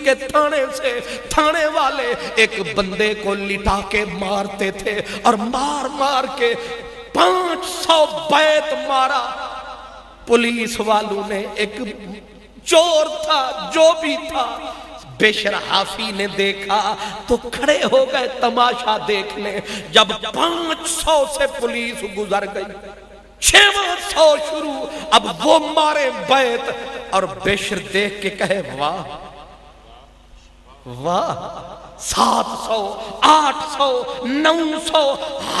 کے تھانے سے تھانے والے ایک بندے کو لٹا کے مارتے تھے اور مار مار کے 500 بیت مارا. پولیس والوں نے ایک چور تھا جو بھی تھا بشر حافی نے دیکھا تو کھڑے ہو گئے تماشا دیکھنے. جب 500 سے پولیس گزر گئی 600 شروع. اب وہ مارے بیت اور بشر دیکھ کے کہے واہ واہ 700 800 900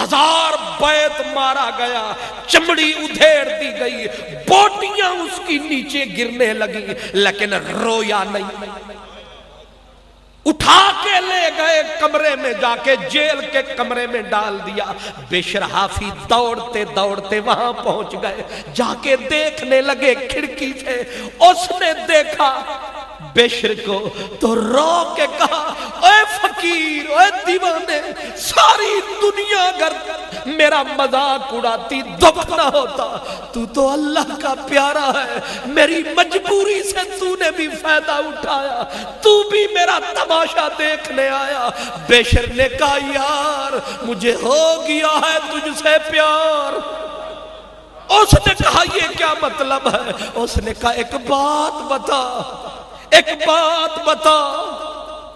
1000 بیت مارا گیا. چمڑی ادھیڑ دی گئی, بوٹیاں اس کی نیچے گرنے لگی لیکن رویا نہیں. اٹھا کے لے گئے کمرے میں, جا کے جیل کے کمرے میں ڈال دیا. بشر حافی دوڑتے دوڑتے وہاں پہنچ گئے, جا کے دیکھنے لگے کھڑکی سے. اس نے دیکھا بشر کو تو رو کے کہا اے فقیر اے دیوانے, ساری دنیا اگر میرا مذاق اڑاتی دبک نہ ہوتا. تو اللہ کا پیارا ہے, میری مجبوری سے تو نے بھی فائدہ اٹھایا, تو بھی میرا تماشا دیکھنے آیا. بشر نے کہا یار مجھے ہو گیا ہے تجھ سے پیار. اس نے کہا یہ کیا مطلب ہے؟ اس نے کہا ایک بات بتا, ایک بات بتا,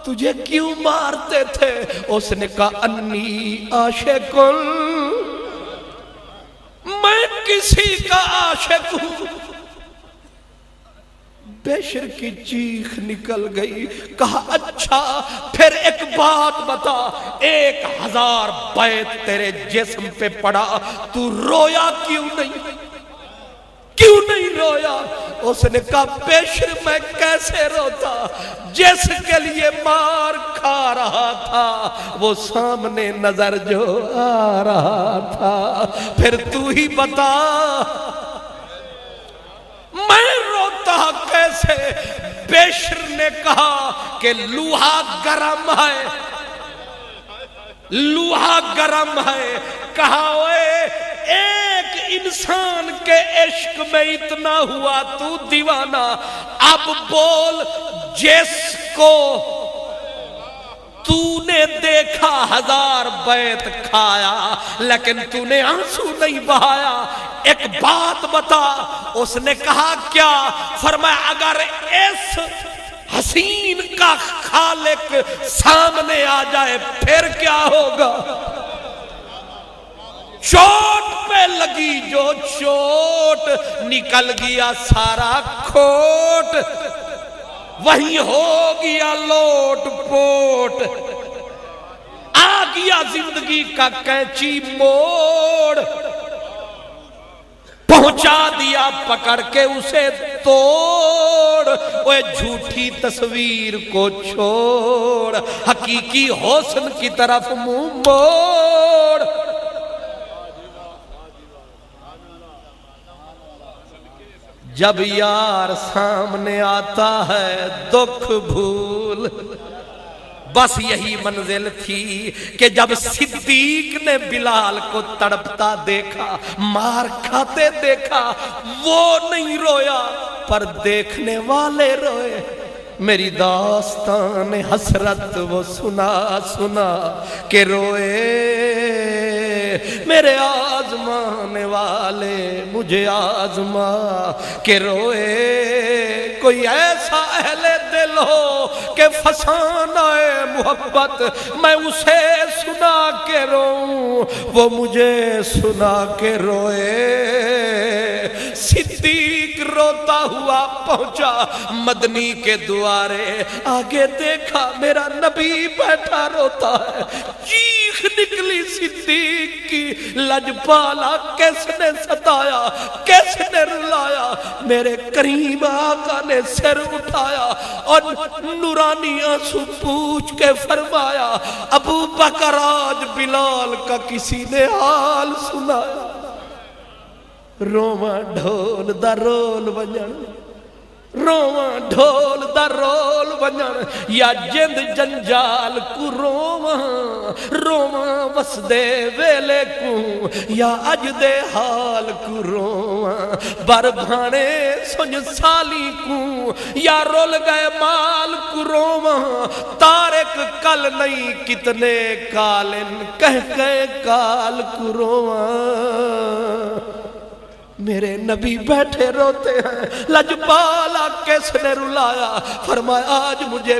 تجھے کیوں مارتے تھے؟ اس نے کہا انی عاشق, میں کسی کا عاشق ہوں. بشر کی چیخ نکل گئی. کہا اچھا پھر ایک بات بتا, 1000 بیت تیرے جسم پہ پڑا, تو رویا کیوں نہیں؟ کیوں نہیں رویا؟ اس نے کہا بشر میں کیسے روتا, جس کے لیے مار کھا رہا تھا وہ سامنے نظر جو آ رہا تھا. پھر تو ہی بتا میں روتا کیسے؟ بشر نے کہا کہ لوہا گرم ہے, لوہا گرم ہے. کہا اوے ایک انسان کے عشق میں اتنا ہوا تو دیوانہ, اب بول جس کو تو نے دیکھا 1000 بیت کھایا لیکن تو نے آنسو نہیں بہایا, ایک بات بتا. اس نے کہا کیا؟ فرمایا اگر اس حسین کا خالق سامنے آ جائے پھر کیا ہوگا؟ چوٹ پہ لگی جو چوٹ, نکل گیا سارا کھوٹ, وہیں ہو گیا لوٹ پوٹ, آ گیا زندگی کا کینچی موڑ, پہنچا دیا پکڑ کے اسے توڑ. وہ جھوٹی تصویر کو چھوڑ, حقیقی حسن کی طرف منہ موڑ. جب یار سامنے آتا ہے دکھ بھول, بس یہی منزل تھی کہ جب صدیق نے بلال کو تڑپتا دیکھا, مار کھاتے دیکھا, وہ نہیں رویا پر دیکھنے والے روئے. میری داستان حسرت وہ سنا سنا کہ روئے, میرے آزمانے والے مجھے آزما کہ روئے. کوئی ایسا اہل دل ہو کہ فسانہ محبت میں اسے سنا کے روؤں, وہ مجھے سنا کے روئے. صدیق روتا ہوا پہنچا مدنی کے دوارے, آگے دیکھا میرا نبی بیٹھا روتا ہے. چیخ نکلی صدیق کی, لجپالا کس نے ستایا, کس نے رلایا؟ میرے کریم آقا نے سر اٹھایا اور نورانی آنسو پوچھ کے فرمایا ابو بکر آج بلال کا کسی نے حال سنایا. روما ڈھول دا رول ونجن, روما ڈھول دا رول ونجن, یا جند جنجال کو روما روما وسدے ویلے کو, یا اج دے حال کو روما بر بھانے سنج سالی کو, یا رول گئے مال کو روما تارک کل نہیں کتنے کالن کہہ کے کال کروان میرے نبی بیٹھے روتے ہیں لجپالا کس نے رلایا فرمایا آج مجھے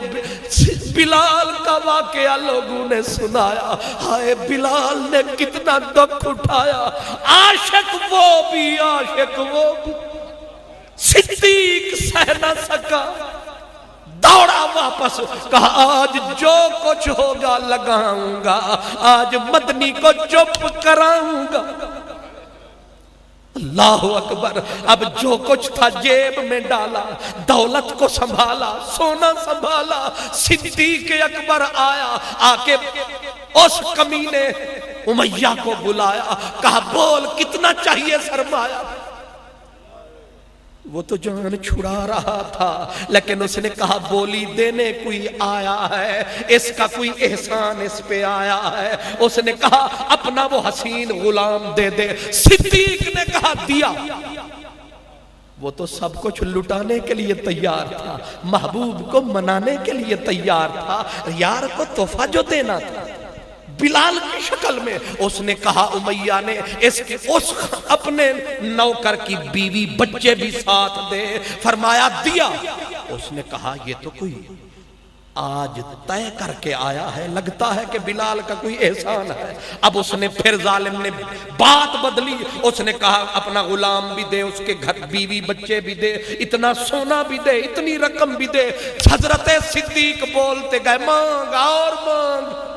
بلال کا واقعہ لوگوں نے سنایا ہائے بلال نے کتنا دکھ اٹھایا عاشق وہ بھی صدیق سہ نہ سکا دوڑا واپس کہا آج جو کچھ ہوگا لگاؤں گا آج مدنی کو چپ کراؤں گا اللہ اکبر اب جو کچھ تھا جیب میں ڈالا دولت کو سنبھالا سونا سنبھالا صدیق اکبر آیا آ کے اس کمینے امیہ کو بلایا کہا بول کتنا چاہیے سرمایہ وہ تو جان چھڑا رہا تھا لیکن اس نے کہا بولی دینے کوئی آیا ہے اس کا کوئی احسان اس پہ آیا ہے اس نے کہا اپنا وہ حسین غلام دے دے صدیق نے کہا دیا وہ تو سب کچھ لٹانے کے لیے تیار تھا محبوب کو منانے کے لیے تیار تھا یار کو تحفہ جو دینا تھا بلال کی شکل میں اس نے کہا امیہ نے اس اپنے نوکر کی بیوی بچے بھی ساتھ دے فرمایا دیا اس نے کہا یہ تو کوئی آج طے کر کے آیا ہے لگتا ہے کہ بلال کا کوئی احسان ہے اب اس نے پھر ظالم نے بات بدلی اس نے کہا اپنا غلام بھی دے اس کے گھر بیوی بچے بھی دے اتنا سونا بھی دے اتنی رقم بھی دے حضرت صدیق بولتے گئے مانگ اور مانگ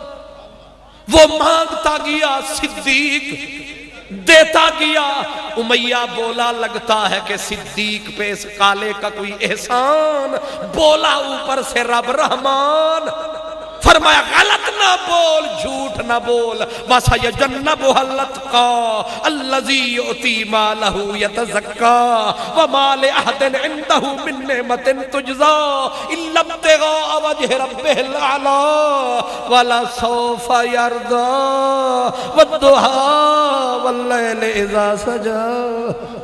وہ مانگتا گیا صدیق دیتا گیا امیہ بولا لگتا ہے کہ صدیق پہ اس کالے کا کوئی احسان بولا اوپر سے رب رحمان فرمایا غلط نہ بول جھوٹ نہ بول بس یجنبها الاتقى الذي يؤتي ماله يتزكى وما لأحد عنده من نعمة تجزى إلا ابتغاء وجه ربه الأعلى ولسوف يرضى والضحى والليل إذا سجى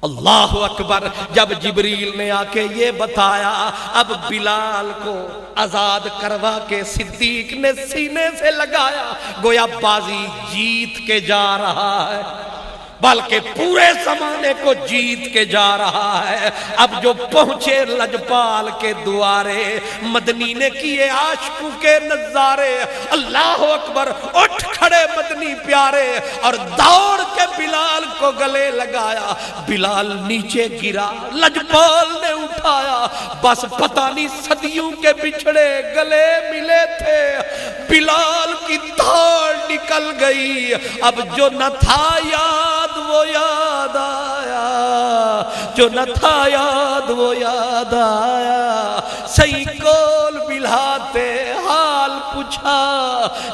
اللہ اکبر جب جبریل نے آ کے یہ بتایا اب بلال کو آزاد کروا کے صدیق نے سینے سے لگایا گویا بازی جیت کے جا رہا ہے بلکہ پورے زمانے کو جیت کے جا رہا ہے اب جو پہنچے لجپال کے دوارے مدنی نے کیے عاشقوں کے نظارے اللہ اکبر اٹھ کھڑے مدنی پیارے اور دوڑ کے بلال کو گلے لگایا بلال نیچے گرا لجپال نے اٹھایا بس پتہ نہیں صدیوں کے بچھڑے گلے ملے تھے بلال کی دھاڑ نکل گئی اب جو نہ تھا یاد وہ یاد آیا جو نہ تھا یاد وہ یاد آیا سی کول بلاتے حال پوچھا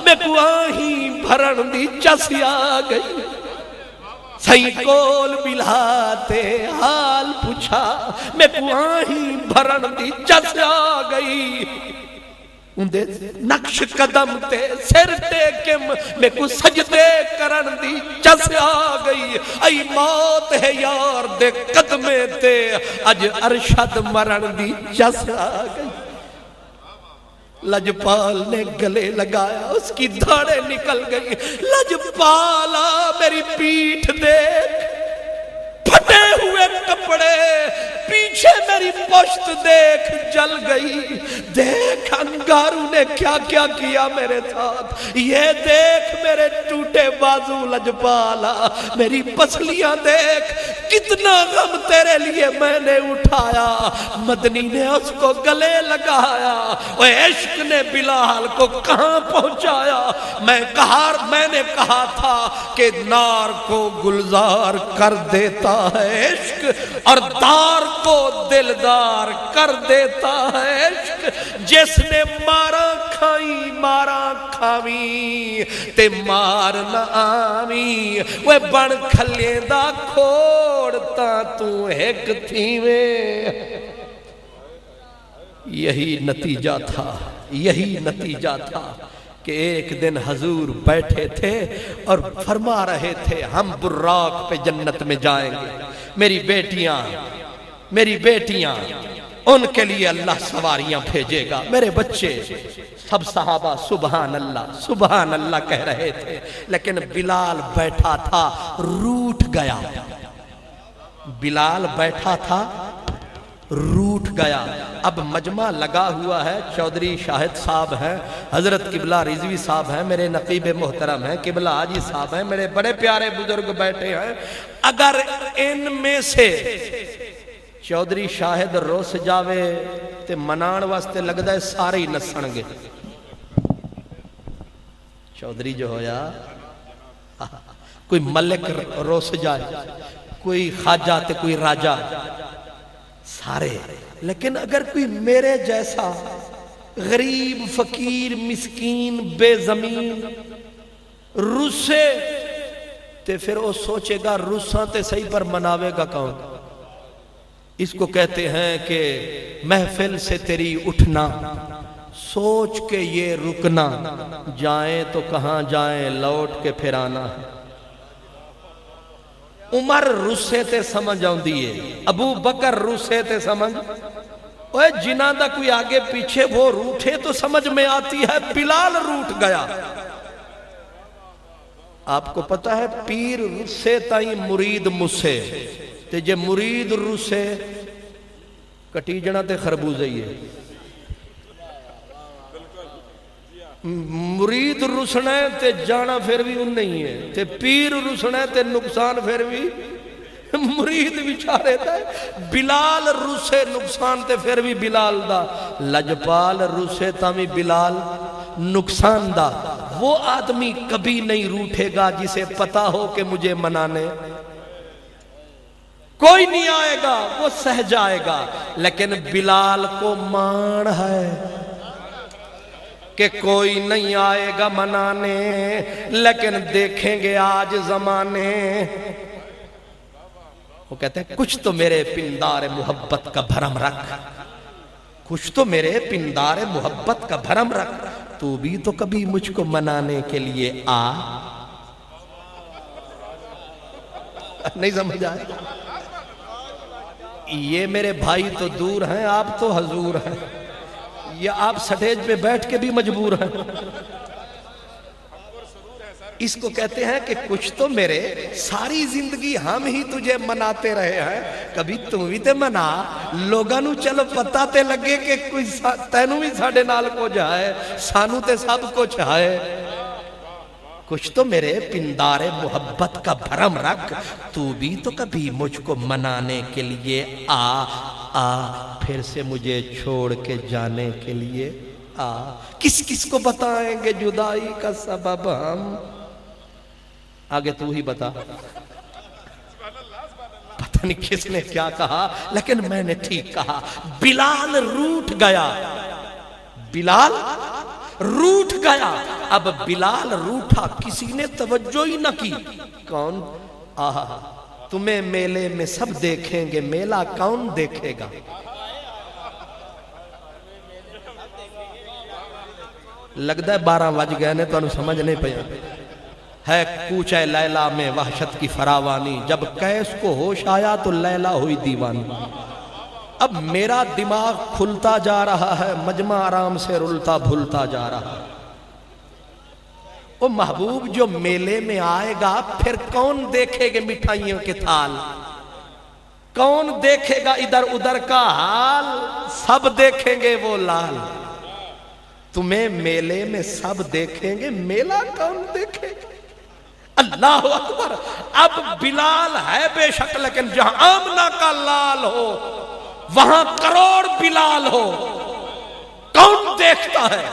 میں کو آہیں بھرن دی چسی آ گئی سی کول بلاتے حال پوچھا میں کو آہیں بھرن دی چسی آ گئی اندے نقش قدم تے سر ٹیکم میں کو سجدے کرن دی چس آ گئی ای موت ہے یار دے قدمے تے اج ارشد مرن دی چس آ گئی لجپال نے گلے لگایا اس کی دھاڑے نکل گئی لجپالا میری پیٹھ دیکھ پھٹے ہوئے کپڑے پیچھے میری پشت دیکھ جل گئی دیکھ انگاروں نے کیا کیا کیا میرے ساتھ یہ دیکھ میرے ٹوٹے بازو لجپالا میری پسلیاں دیکھ کتنا غم تیرے لیے میں نے اٹھایا مدنی نے اس کو گلے لگایا وہ عشق نے بلال کو کہاں پہنچایا میں نے کہا تھا کہ نار کو گلزار کر دیتا ہے عشق اور دار کو دلدار کر دیتا ہے عشق جس نے مارا کھائی مارا کھاوی تے مار نہ آوی وہ بن کھلے دا کھوڑتا تو ایک تھی میں یہی نتیجہ تھا کہ ایک دن حضور بیٹھے تھے اور فرما رہے تھے ہم براق پہ جنت میں جائیں گے میری بیٹیاں ان کے لیے اللہ سواریاں بھیجے گا. میرے بچے سب صحابہ سبحان اللہ کہہ رہے تھے، لیکن بلال بیٹھا تھا روٹھ گیا. بلال بیٹھا تھا روٹھ گیا. اب مجمع لگا ہوا ہے، چودھری شاہد صاحب ہیں، حضرت قبلہ رضوی صاحب ہیں، میرے نقیب محترم ہیں، قبلہ حاجی صاحب ہیں، میرے بڑے پیارے بزرگ بیٹھے ہیں. اگر ان میں سے چودھری شاہد روس جاوے تے منان واسطے لگدا ہے سارے ہی نسن گے. چودھری جو ہویا کوئی ملک روس جائے، کوئی خواجہ تے کوئی راجہ، سارے. لیکن اگر کوئی میرے جیسا غریب فقیر مسکین بے زمین روسے تے پھر وہ سوچے گا روساں تے صحیح پر مناوے گا کون. اس کو کہتے ہیں کہ محفل سے تیری اٹھنا سوچ کے یہ رکنا، جائیں تو کہاں جائیں لوٹ کے پھر آنا ہے. عمر روسے تے سمجھ آؤں دیئے، ابو بکر روسے تے سمجھ، اوہ جنہ دا کوئی آگے پیچھے وہ روٹھے تو سمجھ میں آتی ہے. بلال روٹھ گیا. آپ کو پتہ ہے پیر روسے تائیں مرید مسے تے جے مرید روسے کٹی جنا تے خربوزے ہی ہے. مرید رسنا ہے تے جانا پھر بھی ان نہیں ہے، تے پیر رسنا ہے تے نقصان پھر بھی مرید بیچارے دا. بلال روسے نقصان تے پھر بھی بلال دا. لجپال روسے تامی بلال نقصان دا. وہ آدمی کبھی نہیں روٹھے گا جسے پتا ہو کہ مجھے منانے کوئی نہیں آئے گا، وہ سہ جائے گا. لیکن بلال کو مان ہے کہ کوئی نہیں آئے گا منانے، لیکن دیکھیں گے آج زمانے. وہ کہتے ہیں کچھ تو میرے پندار محبت کا بھرم رکھ، کچھ تو میرے پندار محبت کا بھرم رکھ، تو بھی تو کبھی مجھ کو منانے کے لیے آ. نہیں سمجھ آئے؟ یہ میرے بھائی تو دور ہیں، آپ تو حضور ہیں، یا آپ سٹیج پہ بیٹھ کے بھی مجبور ہیں. اس کو کہتے ہیں کہ کچھ تو میرے ساری زندگی ہم ہی تجھے مناتے رہے ہیں، کبھی تم بھی تے منا لوگاں نو چلو پتہ تے لگے کہ کوئی تینوں بھی ساڑھے نال کو جائے، سانو تے سب کو چاہے. کچھ تو میرے پندار محبت کا بھرم رکھ، تو بھی تو کبھی مجھ کو منانے کے لیے آ پھر سے مجھے چھوڑ کے جانے کے لیے آ. کس کس کو بتائیں گے جدائی کا سبب ہم؟ آگے تو ہی بتا. پتہ نہیں کس نے کیا کہا، لیکن میں نے ٹھیک کہا. بلال روٹھ گیا. بلال روٹھ گیا. اب بلال روٹھا، کسی نے توجہ ہی نہ کی. کون تمہیں میلے میں سب دیکھیں گے، میلہ کون دیکھے گا؟ لگتا ہے 12 بج گئے نے تو انہوں سمجھ نہیں پیا. ہے کوچہ لیلہ میں وحشت کی فراوانی، جب قیس کو ہوش آیا تو لیلہ ہوئی دیوانی. اب میرا دماغ کھلتا جا رہا ہے، مجمع آرام سے رلتا بھولتا جا رہا ہے. وہ محبوب جو میلے میں آئے گا پھر کون دیکھے گے مٹھائیوں کے تھال؟ کون دیکھے گا ادھر ادھر کا حال؟ سب دیکھیں گے وہ لال. تمہیں میلے میں سب دیکھیں گے، میلہ کون دیکھے گا؟ اللہ اکبر. اب بلال ہے بے شک، لیکن جہاں آمنہ کا لال ہو وہاں کروڑ بلال ہو، کون دیکھتا ہے؟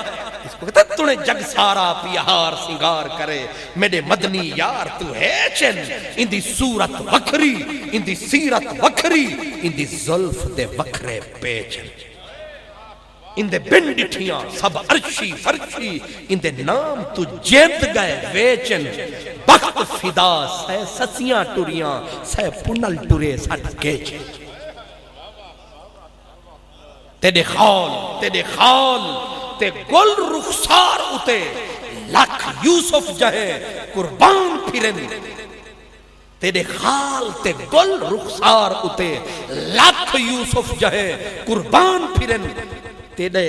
اس کو کہتا ہے تو نے جگ سارا پیہار سنگار کرے، میرے مدنی یار تو ہے چن. ان دی صورت وکھری، ان دی سیرت وکھری، ان دی زلف دے وکھرے پیچن. ان دے بنڈٹھیاں سب عرشی فرشی، ان دے نام تو جیت گئے ویچن. بخت فدا سہ سسیاں ٹوریاں، سہ پنل ٹورے سٹ گیچن. تیرے خال تے گل رخسار اتے، لاکھ یوسف جہے قربان پھرن. تیرے خال تے گل رخسار اتے لاکھ یوسف جہے قربان پھرن تیرے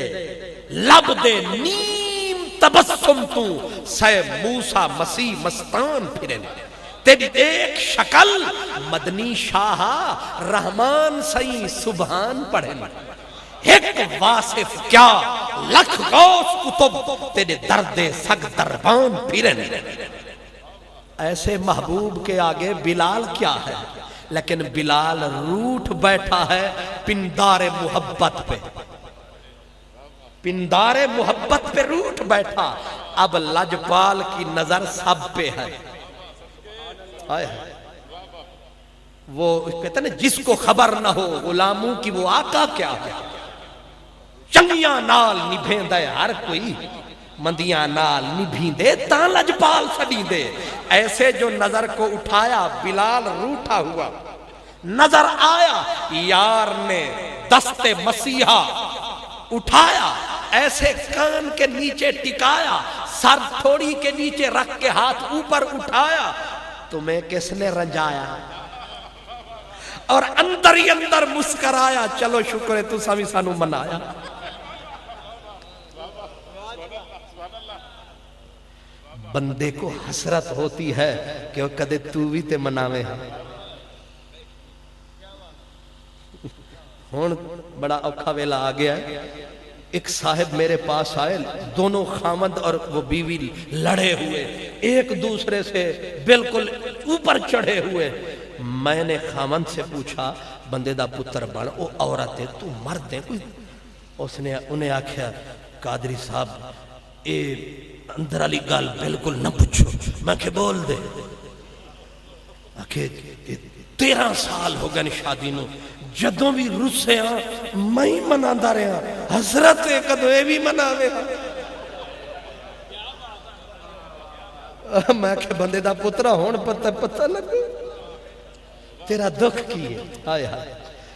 لب دے نیم تبسم تو سہ موسیٰ مسیح مستان پھرن تیری ایک شکل مدنی شاہ رحمان سئی سبحان پڑھن ایک واصف کیا لکھ غوث کتب تیرے درد سگ دربان پھرن ایسے محبوب کے آگے بلال کیا ہے لیکن بلال روٹھ بیٹھا ہے پندار محبت پہ پندار محبت پہ روٹھ بیٹھا اب لجپال کی نظر سب پہ ہے وہ کہتے ہیں جس کو خبر نہ ہو غلاموں کی وہ آقا کیا ہے چنگیاں نال نبھیں دے ہر کوئی مندیاں نال نبھیں دے تاں لجپال سڑی دے ایسے جو نظر کو اٹھایا بلال روٹھا ہوا نظر آیا یار نے دست مسیحا اٹھایا ایسے کان کے نیچے ٹکایا سر تھوڑی کے نیچے رکھ کے ہاتھ اوپر اٹھایا تمہیں کس نے رنجایا اور اندر ہی اندر مسکرایا چلو شکر ہے تو سامی سانو منایا بندے کو حسرت ہوتی ہے کہ وہ کدے تو بھی تے مناوے ہیں ہون بڑا اوکھا ویلا آ گیا ہے ایک صاحب میرے پاس آئے دونوں خامد اور وہ بیوی لڑے ہوئے ایک دوسرے سے بالکل اوپر چڑھے ہوئے میں نے خامد سے پوچھا بندے دا پتر بڑھ او عورت ہے تو مرد ہے کوئی اس نے انہیں آکھیا قادری صاحب اے اندر علی گال بالکل نہ پوچھو میں کہ بول دے کہ 13 سال ہو گئے شادی نو جدوں بھی رسے ہاں میں ہی مناندہ رہے ہاں حضرت کدو اے بھی مناوے ہاں میں کہ بندے دا پترہ ہون پتہ لگے تیرا دکھ کی ہے آئے ہائے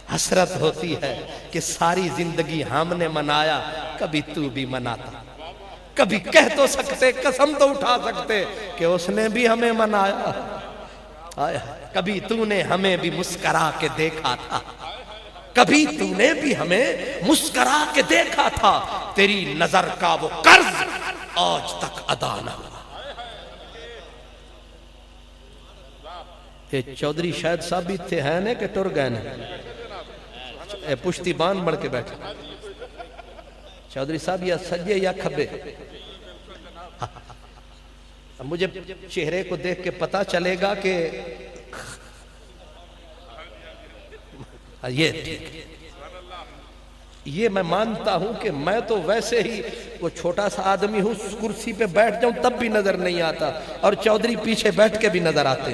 حسرت ہوتی ہے کہ ساری زندگی ہم نے منایا کبھی تو بھی مناتا کبھی کہہ تو سکتے قسم تو اٹھا سکتے کہ اس نے بھی ہمیں منایا کبھی تو نے ہمیں بھی مسکرا کے دیکھا تھا کبھی تو نے بھی ہمیں مسکرا کے دیکھا تھا تیری نظر کا وہ قرض آج تک ادا نہ ہوا یہ چودھری شاید صاحب بھی تھے ہیں نے کہ ٹر گئے نے پشتی بان بڑھ کے بیٹھے چودھری صاحب یا سجے یا کھبے مجھے چہرے کو دیکھ کے پتا چلے گا کہ یہ میں مانتا ہوں کہ میں تو ویسے ہی وہ چھوٹا سا آدمی ہوں کرسی پہ بیٹھ جاؤں تب بھی نظر نہیں آتا اور چودھری پیچھے بیٹھ کے بھی نظر آتے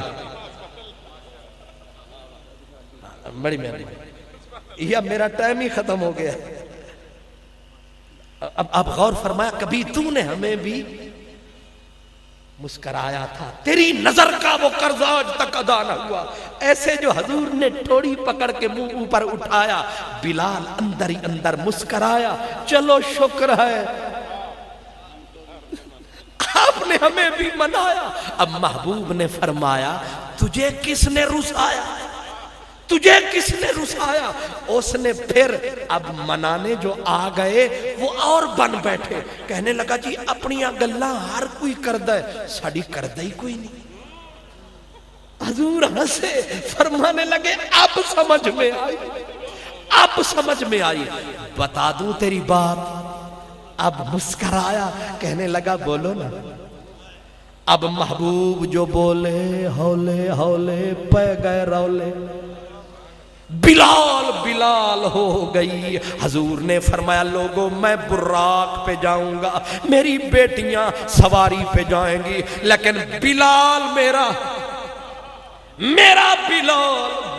بڑی مہربانی یا میرا ٹائم ہی ختم ہو گیا اب آپ غور فرمایا کبھی تو نے ہمیں بھی مسکرایا تھا تیری نظر کا وہ قرض آج تک ادا نہ ہوا ایسے جو حضور نے ٹھوڑی پکڑ کے منہ اوپر اٹھایا بلال اندر ہی اندر مسکرایا چلو شکر ہے آپ نے ہمیں بھی منایا اب محبوب نے فرمایا تجھے کس نے رسایا تجھے کس نے رسایا اس نے پھر اب منانے جو آ گئے وہ اور بن بیٹھے کہنے لگا جی اپنی گلاں ہر کوئی کردہ ہے ساڑی کردہ ہی کوئی نہیں حضور ہنسے فرمانے لگے اب سمجھ میں آئی اب سمجھ میں آئی بتا دوں تیری بات اب مسکرایا کہنے لگا بولو نا اب محبوب جو بولے ہولے ہولے پہ گئے رولے بلال بلال ہو گئی حضور نے فرمایا لوگوں میں براق پہ جاؤں گا میری بیٹیاں سواری پہ جائیں گی لیکن بلال میرا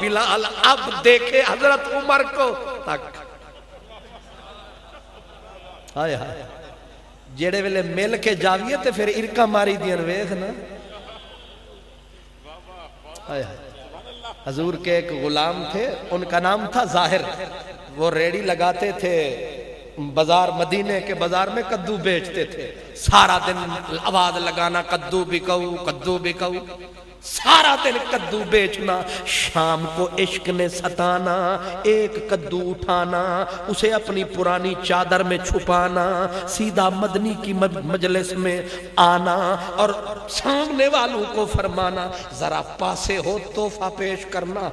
بلال اب دیکھے حضرت عمر کو تک آئے آئے جیڑے ویلے مل کے جاویے تے پھر ارکا ماری دیا ویخ نا آئے آئے حضور کے ایک غلام تھے ان کا نام تھا ظاہر وہ ریڑی لگاتے تھے بازار مدینے کے بازار میں کدو بیچتے تھے سارا دن آواز لگانا کدو بکو سارا دن کدو بیچنا، شام کو عشق نے ستانا، ایک کدو اٹھانا، اسے اپنی پرانی چادر میں چھپانا، سیدھا مدنی کی مجلس میں آنا اور سامنے والوں کو فرمانا ذرا پاسے ہو تحفہ پیش کرنا۔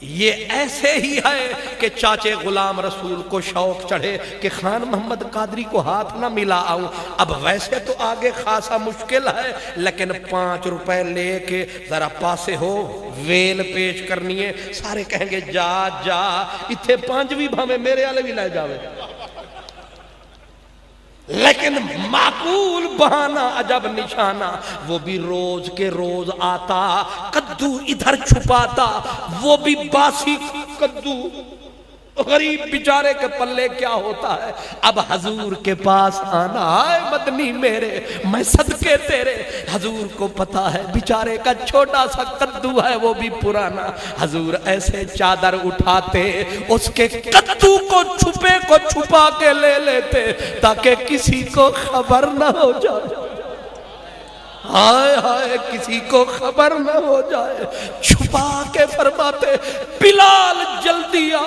یہ ایسے ہی ہے کہ چاچے غلام رسول کو شوق چڑھے کہ خان محمد قادری کو ہاتھ نہ ملا آؤں۔ اب ویسے تو آگے خاصا مشکل ہے، لیکن 5 روپے لے کے ذرا پاسے ہو، ویل پیش کرنی ہے۔ سارے کہیں گے جا جا، اتھے 5ویں بھامے میرے آلے بھی لائے جاوے، لیکن معقول بہانہ عجب نشانہ، وہ بھی روز کے روز آتا، کدو ادھر چھپاتا، وہ بھی باسی کدو۔ غریب بیچارے کے پلے کیا ہوتا ہے؟ اب حضور کے پاس آنا، آئے مدنی میرے میں صدقے تیرے۔ حضور کو پتا ہے بیچارے کا چھوٹا سا کدو ہے، وہ بھی پرانا۔ حضور ایسے چادر اٹھاتے، اس کے کدو کو چھپے کو چھپا کے لے لیتے تاکہ کسی کو خبر نہ ہو جائے۔ ہائے ہائے کسی کو خبر نہ ہو جائے، چھپا کے فرماتے بلال جلدی آ۔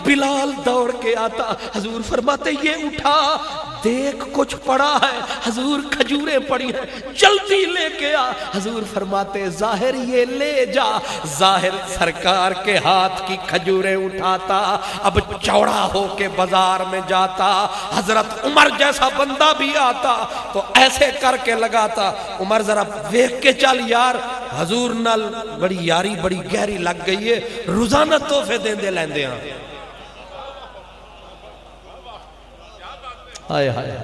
بلال دوڑ کے آتا، حضور فرماتے یہ اٹھا، دیکھ کچھ پڑا ہے۔ حضور کھجوریں پڑی ہیں، جلدی لے کے آ۔ حضور فرماتے ظاہر یہ لے جا۔ ظاہر سرکار کے ہاتھ کی کھجوریں اٹھاتا، اب چوڑا ہو کے بازار میں جاتا۔ حضرت عمر جیسا بندہ بھی آتا تو ایسے کر کے لگاتا، عمر ذرا دیکھ کے چل یار، حضور نال بڑی یاری بڑی گہری لگ گئی ہے، روزانہ تحفے دیندے لیندے ہیں۔ آئے آئے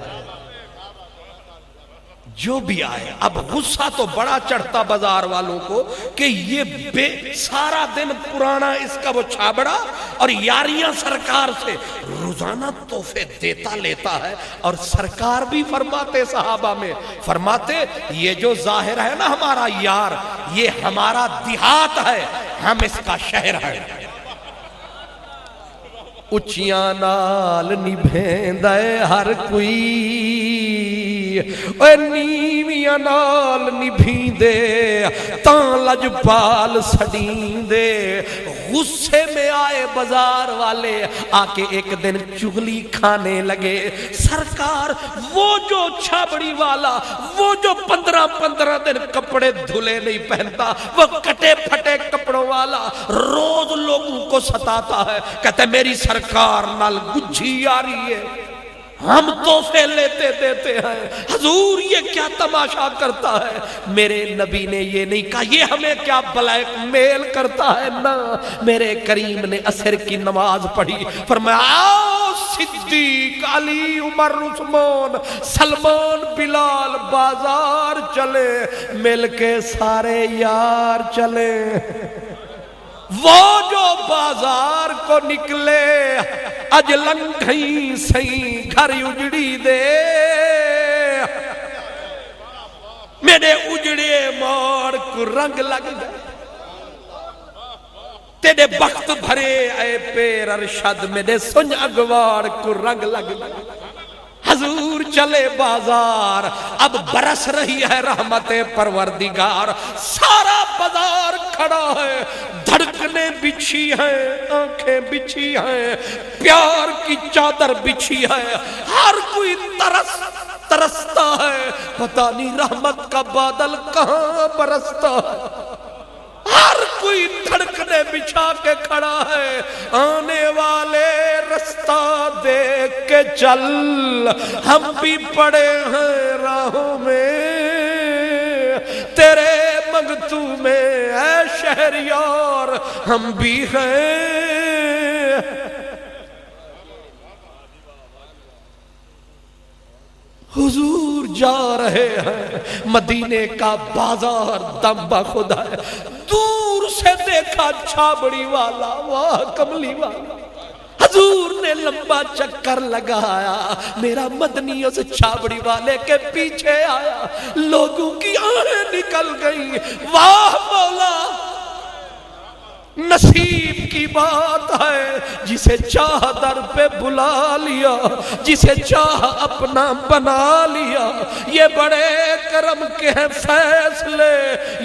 جو بھی آئے، اب غصہ تو بڑا چڑھتا بازار والوں کو کہ یہ سارا دن پرانا اس کا وہ چھابڑا اور یاریاں سرکار سے روزانہ تحفے دیتا لیتا ہے۔ اور سرکار بھی فرماتے صحابہ میں، فرماتے یہ جو ظاہر ہے نا ہمارا یار، یہ ہمارا دیہات ہے، ہم اس کا شہر ہے۔ اچیاں نال نبھیندے ہر کوئی، اے نیویاں نال نبھیندے تاں لجپال سڑیندے۔ غصے میں آئے بازار والے، آکے ایک دن چغلی کھانے لگے۔ سرکار وہ جو چھابڑی والا، وہ جو 15 دن کپڑے دھلے نہیں پہنتا، وہ کٹے پھٹے کپڑوں والا روز لوگوں کو ستاتا ہے، کہتے میری سرکار نال گجھی آ رہی ہے، ہم تحفے لیتے دیتے ہیں۔ حضور یہ کیا تماشا کرتا ہے؟ میرے نبی نے یہ نہیں کہا یہ ہمیں کیا بلیک میل کرتا ہے، نہ، میرے کریم نے عصر کی نماز پڑھی، فرمایا آؤ صدیق علی عمر عثمان سلمان بلال بازار چلے، مل کے سارے یار چلے۔ وہ جو بازار کو نکلے اج لنگھیں سہیں گھر اجڑی دے، میرے اجڑے مار کو رنگ لگ گئے، تیرے بخت بھرے اے پیر ارشد، میرے سنج اگوار کو رنگ لگ گئے۔ حضور چلے بازار، اب برس رہی ہے رحمت پروردگار، سارا بازار کھڑا ہے، دھڑکنے بچھی ہیں، آنکھیں بچھی ہیں، پیار کی چادر بچھی ہے، ہر کوئی ترستا ہے، پتہ نہیں رحمت کا بادل کہاں برستا ہے۔ ہر کوئی دھڑکنے بچھا کے کھڑا ہے، آنے والے رستہ دیکھ کے چل، ہم بھی پڑے ہیں راہوں میں تیرے مگتو میں اے شہریار، ہم بھی ہیں۔ حضور جا رہے ہیں، مدینے کا بازار دم بخود ہے، دور سے دیکھا چھابڑی والا، واہ کملی والا۔ حضور نے لمبا چکر لگایا، میرا مدنی اس چھابڑی والے کے پیچھے آیا، لوگوں کی آنکھیں نکل گئی، واہ مولا نصیب کی بات ہے، جسے چاہ در پہ بلا لیا، جسے چاہ اپنا بنا لیا۔ یہ بڑے کرم کے ہیں فیصلے،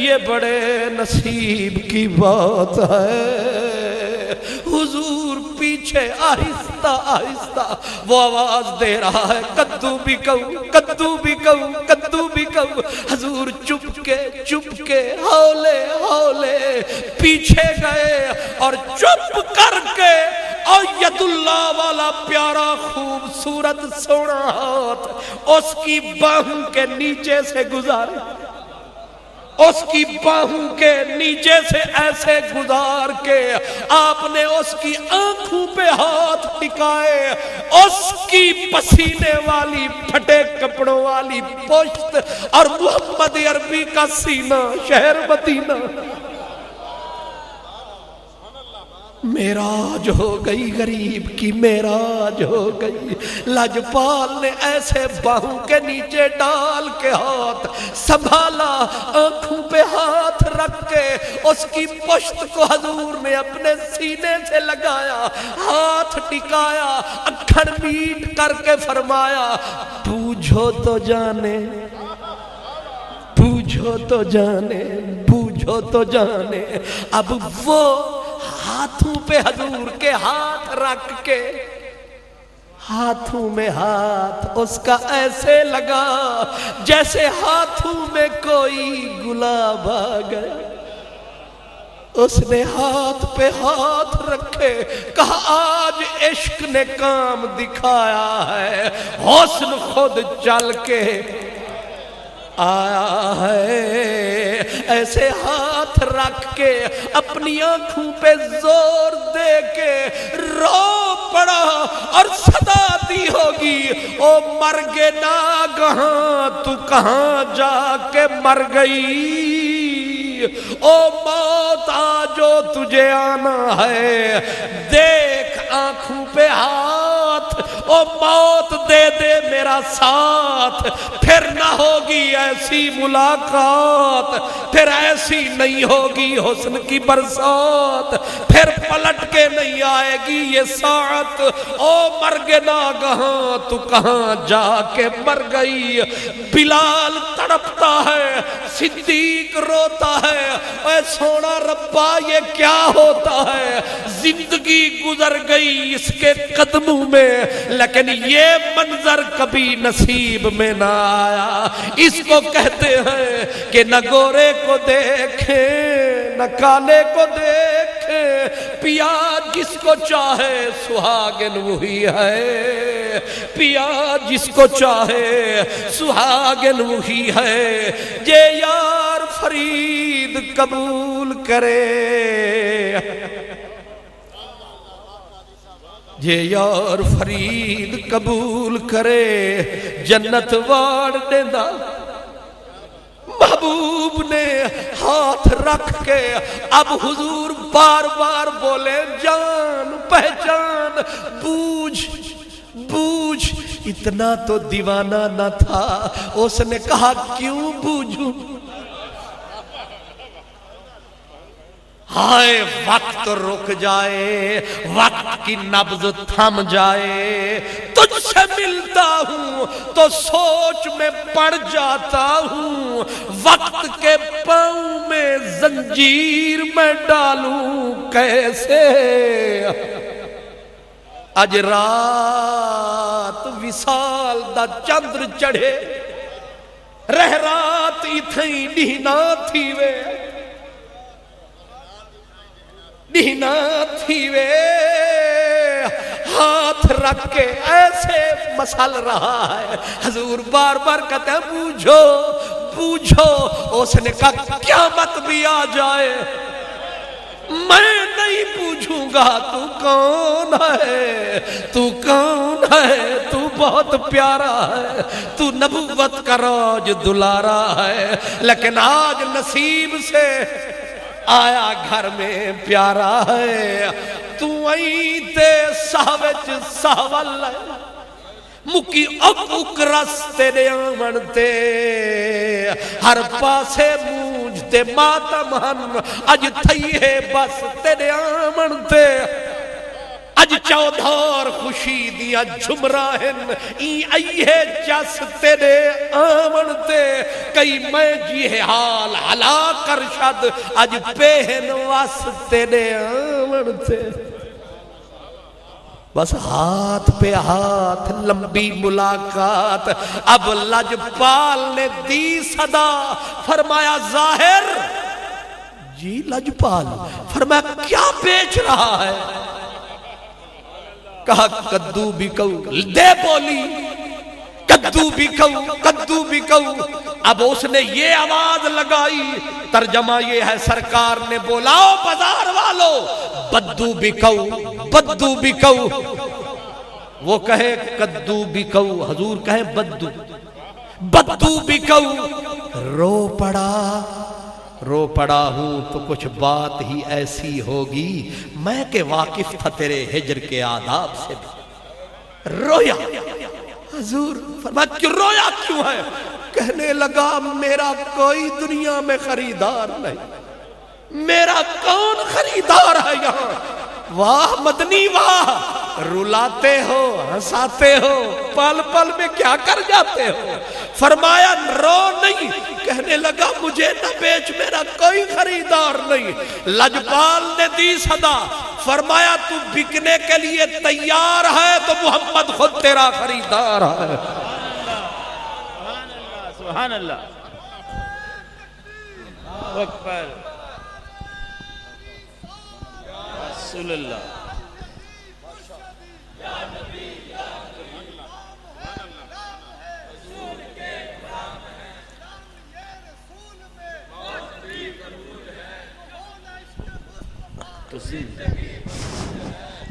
یہ بڑے نصیب کی بات ہے۔ حضور پیچھے آہستہ آہستہ وہ آواز دے رہا ہے، کدو بھی کہوں، کدو بھی کہوں، کدو بھی کہوں۔ حضور چپ کے ہولے ہولے پیچھے گئے اور چپ کر کے اور ید اللہ والا پیارا خوبصورت سونا ہاتھ اس کی باہوں کے نیچے سے گزارے، اس کی باہوں کے نیچے سے ایسے گزار کے آپ نے اس کی آنکھوں پہ ہاتھ ٹکائے، اس کی پسینے والی پھٹے کپڑوں والی پشت اور محمد عربی کا سینہ، شہر مدینہ۔ معراج ہو گئی، غریب کی معراج ہو گئی۔ لاجپال نے ایسے باہوں کے نیچے ڈال کے ہاتھ سنبھالا، آنکھوں پہ ہاتھ رکھ کے اس کی پشت کو حضور نے اپنے سینے سے لگایا، ہاتھ ٹکایا، اکھڑ میٹ کر کے فرمایا، بوجھو تو جانے، بوجھو تو جانے، بوجھو تو جانے۔ اب وہ ہاتھوں پہ حضور کے ہاتھ رکھ کے، ہاتھوں میں ہاتھ اس کا ایسے لگا جیسے ہاتھوں میں کوئی گلاب آ گیا۔ اس نے ہاتھ پہ ہاتھ رکھے، کہا آج عشق نے کام دکھایا ہے، حسن خود چل کے آیا ہے۔ ایسے ہاتھ رکھ کے اپنی آنکھوں پہ زور دے کے رو پڑا اور صدا دی ہوگی، او مرگ ناگہاں تو کہاں جا کے مر گئی، او موت آجو تجھے آنا ہے، دیکھ آنکھوں پہ ہاتھ، او موت دے دے میرا ساتھ، پھر نہ ہوگی ایسی ملاقات، پھر ایسی نہیں ہوگی حسن کی برسات، پھر پلٹ کے نہیں آئے گی یہ ساعت، او مرگ ناگہاں تو کہاں جا کے مر گئی۔ بلال تڑپتا ہے، صدیق روتا ہے، اے سونا ربا یہ کیا ہوتا ہے، زندگی گزر گئی اس کے قدموں میں، لیکن یہ منظر کبھی نصیب میں نہ آیا۔ اس کو کہتے ہیں کہ نہ گورے کو دیکھے نہ کالے کو دیکھے، پیا جس کو چاہے سہاگن وہی ہے، پیا جس کو چاہے سہاگن وہی ہے، جے یار فرید قبول کرے، جے یار فرید قبول کرے، جنت واڑ دیندہ۔ محبوب نے ہاتھ رکھ کے اب حضور بار بار بولے، جان پہچان، بوجھ بوجھ۔ اتنا تو دیوانہ نہ تھا، اس نے کہا کیوں بوجھوں، ہائے وقت رک جائے، وقت کی نبض تھم جائے، تجھ سے ملتا ہوں تو سوچ میں پڑ جاتا ہوں، وقت کے پاؤں میں زنجیر میں ڈالوں کیسے، اج رات وصال دا چندر چڑھے، رہ رات اتھائی ڈھینا تھی وے، ڈھینا تھی وے، ہاتھ رکھ کے ایسے مسل رہا ہے۔ حضور بار بار کہتے ہیں بوجھو بوجھو، اس نے کہا قیامت بھی آ جائے میں نہیں پوچھوں گا تو کون ہے، تو کون ہے، تو بہت پیارا ہے، تو نبوت کا راج دلارا ہے، لیکن آج نصیب سے آیا گھر میں پیارا ہے، تو ایتے ساوچ ساول ہے، مکی اک رستے دے آمن تے، ہر پاسے مونج تے ماتم ہن اج تھئی ہے بس تیرے آمن تے اج چودھار خوشی دیا جھمراہن ای آئیے جس تیرے آمن تے کئی میں جی حال حلا کر شد اج پہن واس تیرے آمن تے بس ہاتھ پہ ہاتھ لمبی ملاقات اب لجپال نے دی صدا فرمایا ظاہر جی لجپال فرمایا کیا بیچ رہا ہے کہا کدو بکو دے بولی کدو بکو اب اس نے یہ آواز لگائی ترجمہ یہ ہے سرکار نے بولاؤ بازار والو بدو بکو وہ کہے کدو بکو حضور کہے بدو بکو رو پڑا ہوں تو کچھ بات ہی ایسی ہوگی میں کہ واقف تھا تیرے ہجر کے آداب سے رویا حضور فرمایا کیوں رویا کیوں ہے کہنے لگا میرا کوئی دنیا میں خریدار نہیں میرا کون خریدار ہے یہاں واہ مدنی واہ رلاتے ہو ہنساتے ہو پل پل میں کیا کر جاتے ہو فرمایا رو نہیں کہنے لگا مجھے نہ بیچ میرا کوئی خریدار نہیں لجپال نے دی صدا فرمایا تو بکنے کے لیے تیار ہے تو محمد خود تیرا خریدار ہے سبحان اللہ اکبر رسول اللہ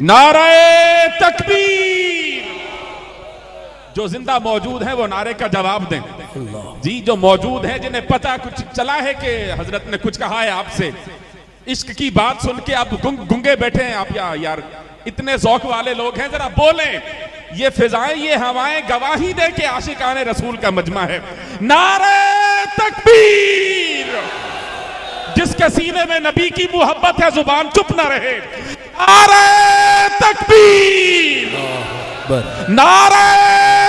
نعرہ تکبیر جو زندہ موجود ہیں وہ نعرے کا جواب دیں جی جو موجود ہیں جنہیں پتہ کچھ چلا ہے کہ حضرت نے کچھ کہا ہے آپ سے عشق کی بات سن کے آپ گنگے بیٹھے ہیں آپ یار اتنے ذوق والے لوگ ہیں ذرا بولیں یہ فضائیں یہ ہوائیں گواہی دے کہ عاشقان رسول کا مجمع ہے نعرہ تکبیر جس کے سینے میں نبی کی محبت ہے زبان چپ نہ رہے نعرہ تکبیر نعرہ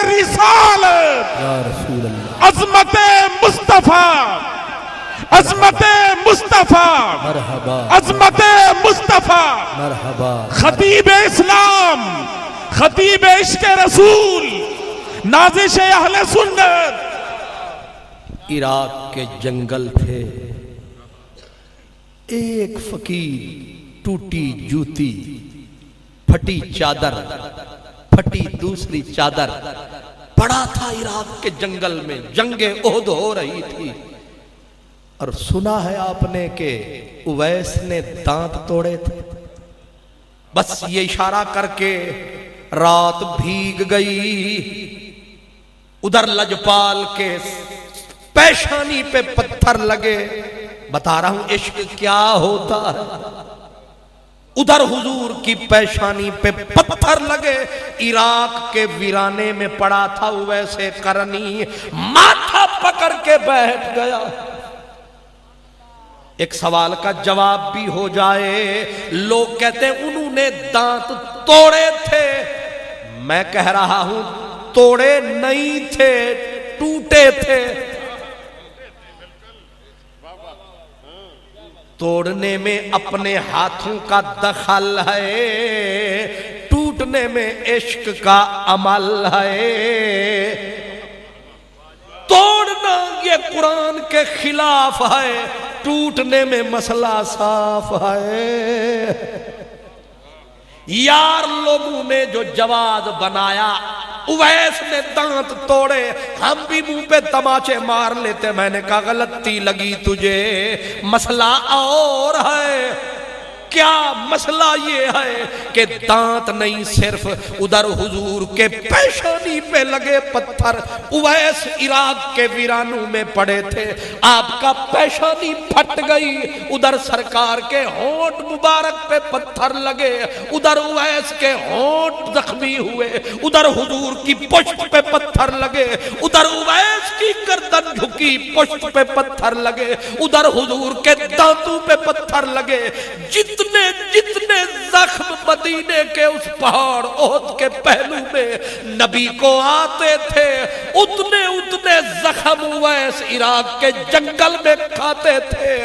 رسالت عظمت مصطفیٰ عظمت مصطفیٰ عظمت مصطفیٰ خطیب اسلام خطیب عشق رسول نازش اہل سنت عراق کے جنگل تھے ایک فقیر ٹوٹی جوتی پھٹی چادر پھٹی دوسری چادر پڑا تھا عراق کے جنگل میں جنگ احد ہو رہی تھی اور سنا ہے آپ نے کہ اویس نے دانت توڑے تھے بس یہ اشارہ کر کے رات بھیگ گئی ادھر لجپال کے پیشانی پہ پتھر لگے بتا رہا ہوں عشق کیا ہوتا ہے ادھر حضور کی پیشانی پہ پتھر لگے عراق کے ویرانے میں پڑا تھا اویس قرنی ماتھا پکڑ کے بیٹھ گیا ایک سوال کا جواب بھی ہو جائے لوگ کہتے ہیں انہوں نے دانت توڑے تھے میں کہہ رہا ہوں توڑے نہیں تھے ٹوٹے تھے توڑنے میں اپنے ہاتھوں کا دخل ہے ٹوٹنے میں عشق کا عمل ہے توڑنا یہ قرآن کے خلاف ہے ٹوٹنے میں مسئلہ صاف ہے یار لوگوں نے جو جواز بنایا اویس نے دانت توڑے ہم بھی منہ پہ تماچے مار لیتے میں نے کہا غلطی لگی تجھے مسئلہ اور ہے کیا مسئلہ یہ ہے کہ دانت نہیں صرف ادھر حضور کے پیشانی پہ لگے پتھر اویس عراق کے ویرانوں میں پڑے تھے آپ کا پیشانی پھٹ گئی ادھر سرکار کے ہونٹ مبارک پہ پتھر لگے ادھر اویس کے ہونٹ زخمی ہوئے ادھر حضور کی پشت پہ پتھر پتھر لگے، ادھر اویس کی گردن جھکی پشت پہ پتھر لگے، ادھر حضور کے دانتوں پہ پتھر لگے، جتنے جتنے زخم مدینے کے اس پہاڑ احد کے پہلو میں نبی کو آتے تھے، اتنے اتنے زخم اویس عراق کے جنگل میں کھاتے تھے۔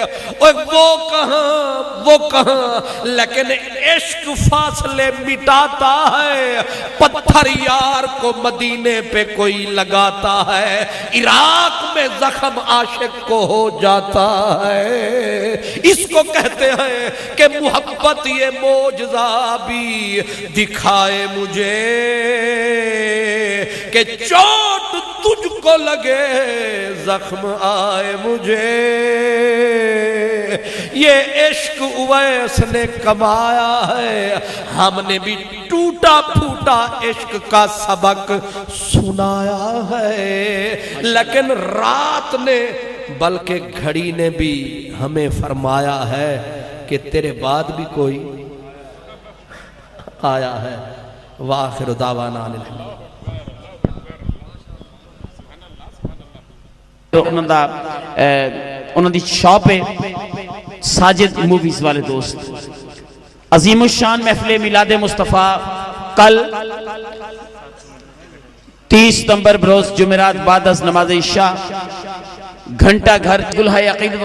وہ کہاں لیکن عشق فاصلے مٹاتا ہے، پتھر یار کو مدینے پہ کوئی لگاتا ہے، عراق میں زخم عاشق کو ہو جاتا ہے۔ اس کو کہتے ہیں کہ محبت یہ معجزہ بھی دکھائے مجھے کہ چوٹ تجھ کو لگے زخم آئے مجھے۔ یہ عشق اویس نے کمایا ہے، ہم نے بھی ٹوٹا پھوٹا عشق کا سبق سنایا ہے، لیکن رات نے بلکہ گھڑی نے بھی ہمیں فرمایا ہے کہ تیرے بعد بھی کوئی آیا ہے۔ وآخر دعوانا الحمد۔ انہوں دی شاپ ہے ساجد موویز والے دوست، عظیم الشان محفل میلاد مصطفیٰ کل 30 ستمبر بروز جمعرات بعد از نماز عشاء گھنٹہ گھر گلہائے عقیدت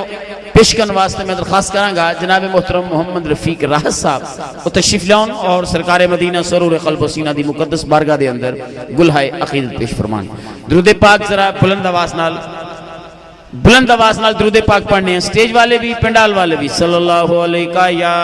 پیش کرنے واسطے میں درخواست کروں گا جناب محترم محمد رفیق راحت صاحب وہ تشریف لیاؤن اور سرکار مدینہ سرور قلب و سینہ دی مقدس بارگاہ دے اندر گلہائے عقیدت پیش فرمان۔ درود پاک ذرا بلند آواز نال درود پاک پڑھنے ہیں، سٹیج والے بھی پنڈال والے بھی۔ صلی اللہ علیہ یا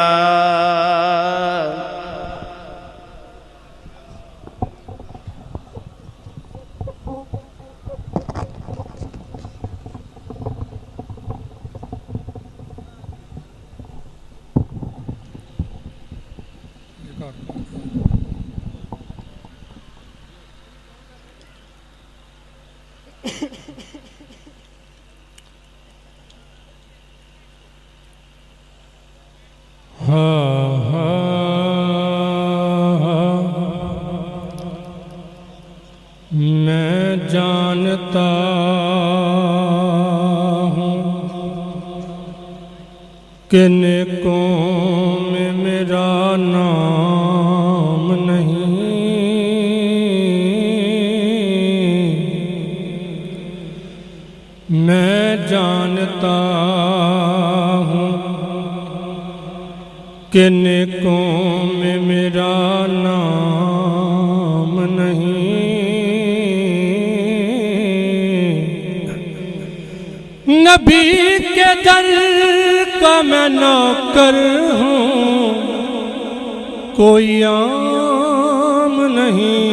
میں جانتا ہوں کہ نیکوں میں میرا نام نہیں، میں جانتا ہوں کہ نیکوں میں میرا نام نہیں، نبی کے در کا میں نوکر ہوں، کوئی عام نہیں،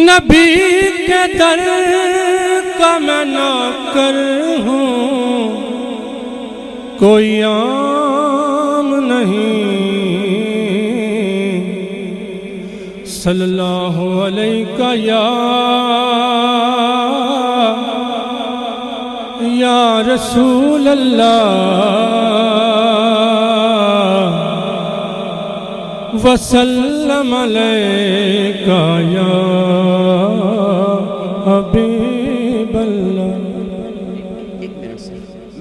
نبی کے در کا میں نوکر ہوں، کوئی عام نہیں۔ صلی اللہ علیہ یا رسول اللہ وسلم علیہ یا حبیب اللہ۔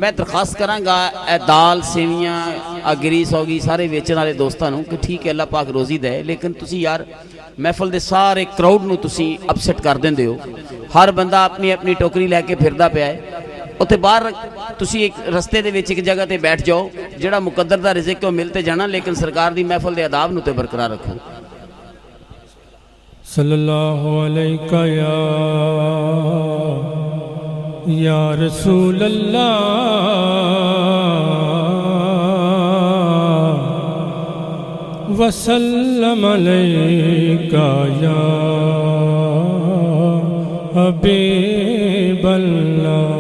میں درخواست کروں گا اے دال سیویاں گریس ہوگی سارے ویچن والے دوستاں نوں کہ ٹھیک ہے اللہ پاک روزی دے، لیکن تسی یار محفل دے سارے کراؤڈ نوں تسی اپسیٹ کر دیندے ہو، ہر بندہ اپنی اپنی ٹوکری لے کے پھردا پیا ہے، اوتھے باہر تسی ایک رستے دے وچ ایک جگہ تے بیٹھ جاؤ، جڑا مقدر دا رزق کو ملتے جانا، لیکن سرکار دی محفل دے آداب نوں تے برقرار رکھو۔ صلی اللہ علیہ یا رسول اللہ وسلم علیہ یا حبیب اللہ۔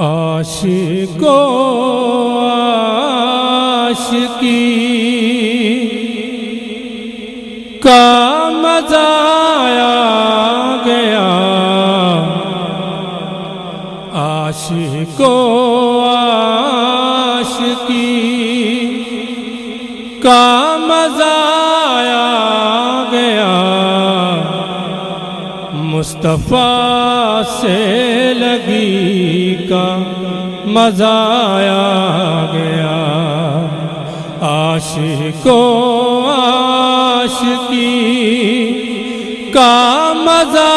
عاشقو عاشقی کا مزہ آ گیا، عاشقو عاشقی کا مزہ آ گیا مصطفیٰ سے لگی کا مزہ آ گیا عاشقو عاشقی کا مزہ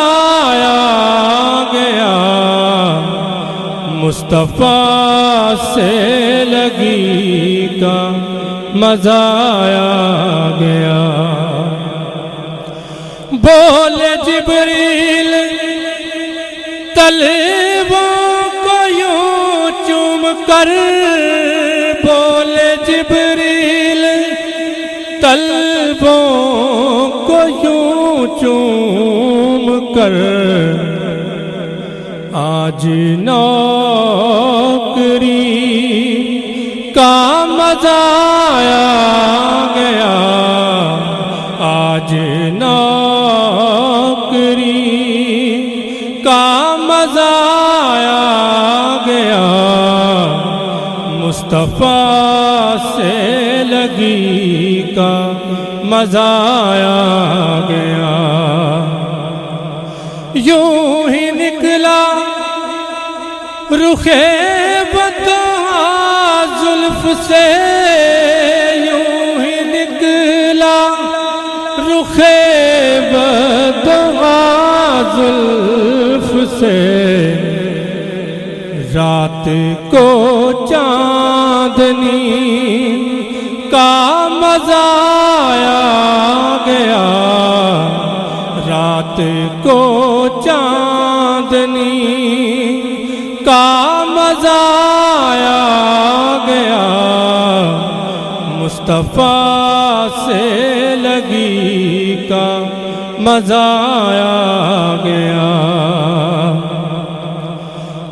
آ گیا مصطفیٰ سے لگی کا مزہ آ گیا بولے جبریل طلبوں کو یوں چوم کر بولے جبریل طلبوں کو یوں چوم کر آج نوکری کا مزہ آ گیا آج نوکری کا مزہ آ گیا مصطفیٰ سے لگی کا مزہ آ گیا یوں ہی نکلا رخ بدعا زلف سے یوں ہی نکلا رخ بدعا زلف سے رات کو چاندنی کا مزہ آ گیا رات کو چاندنی کا مزہ آ گیا مصطفیٰ سے لگی کا مزہ آ گیا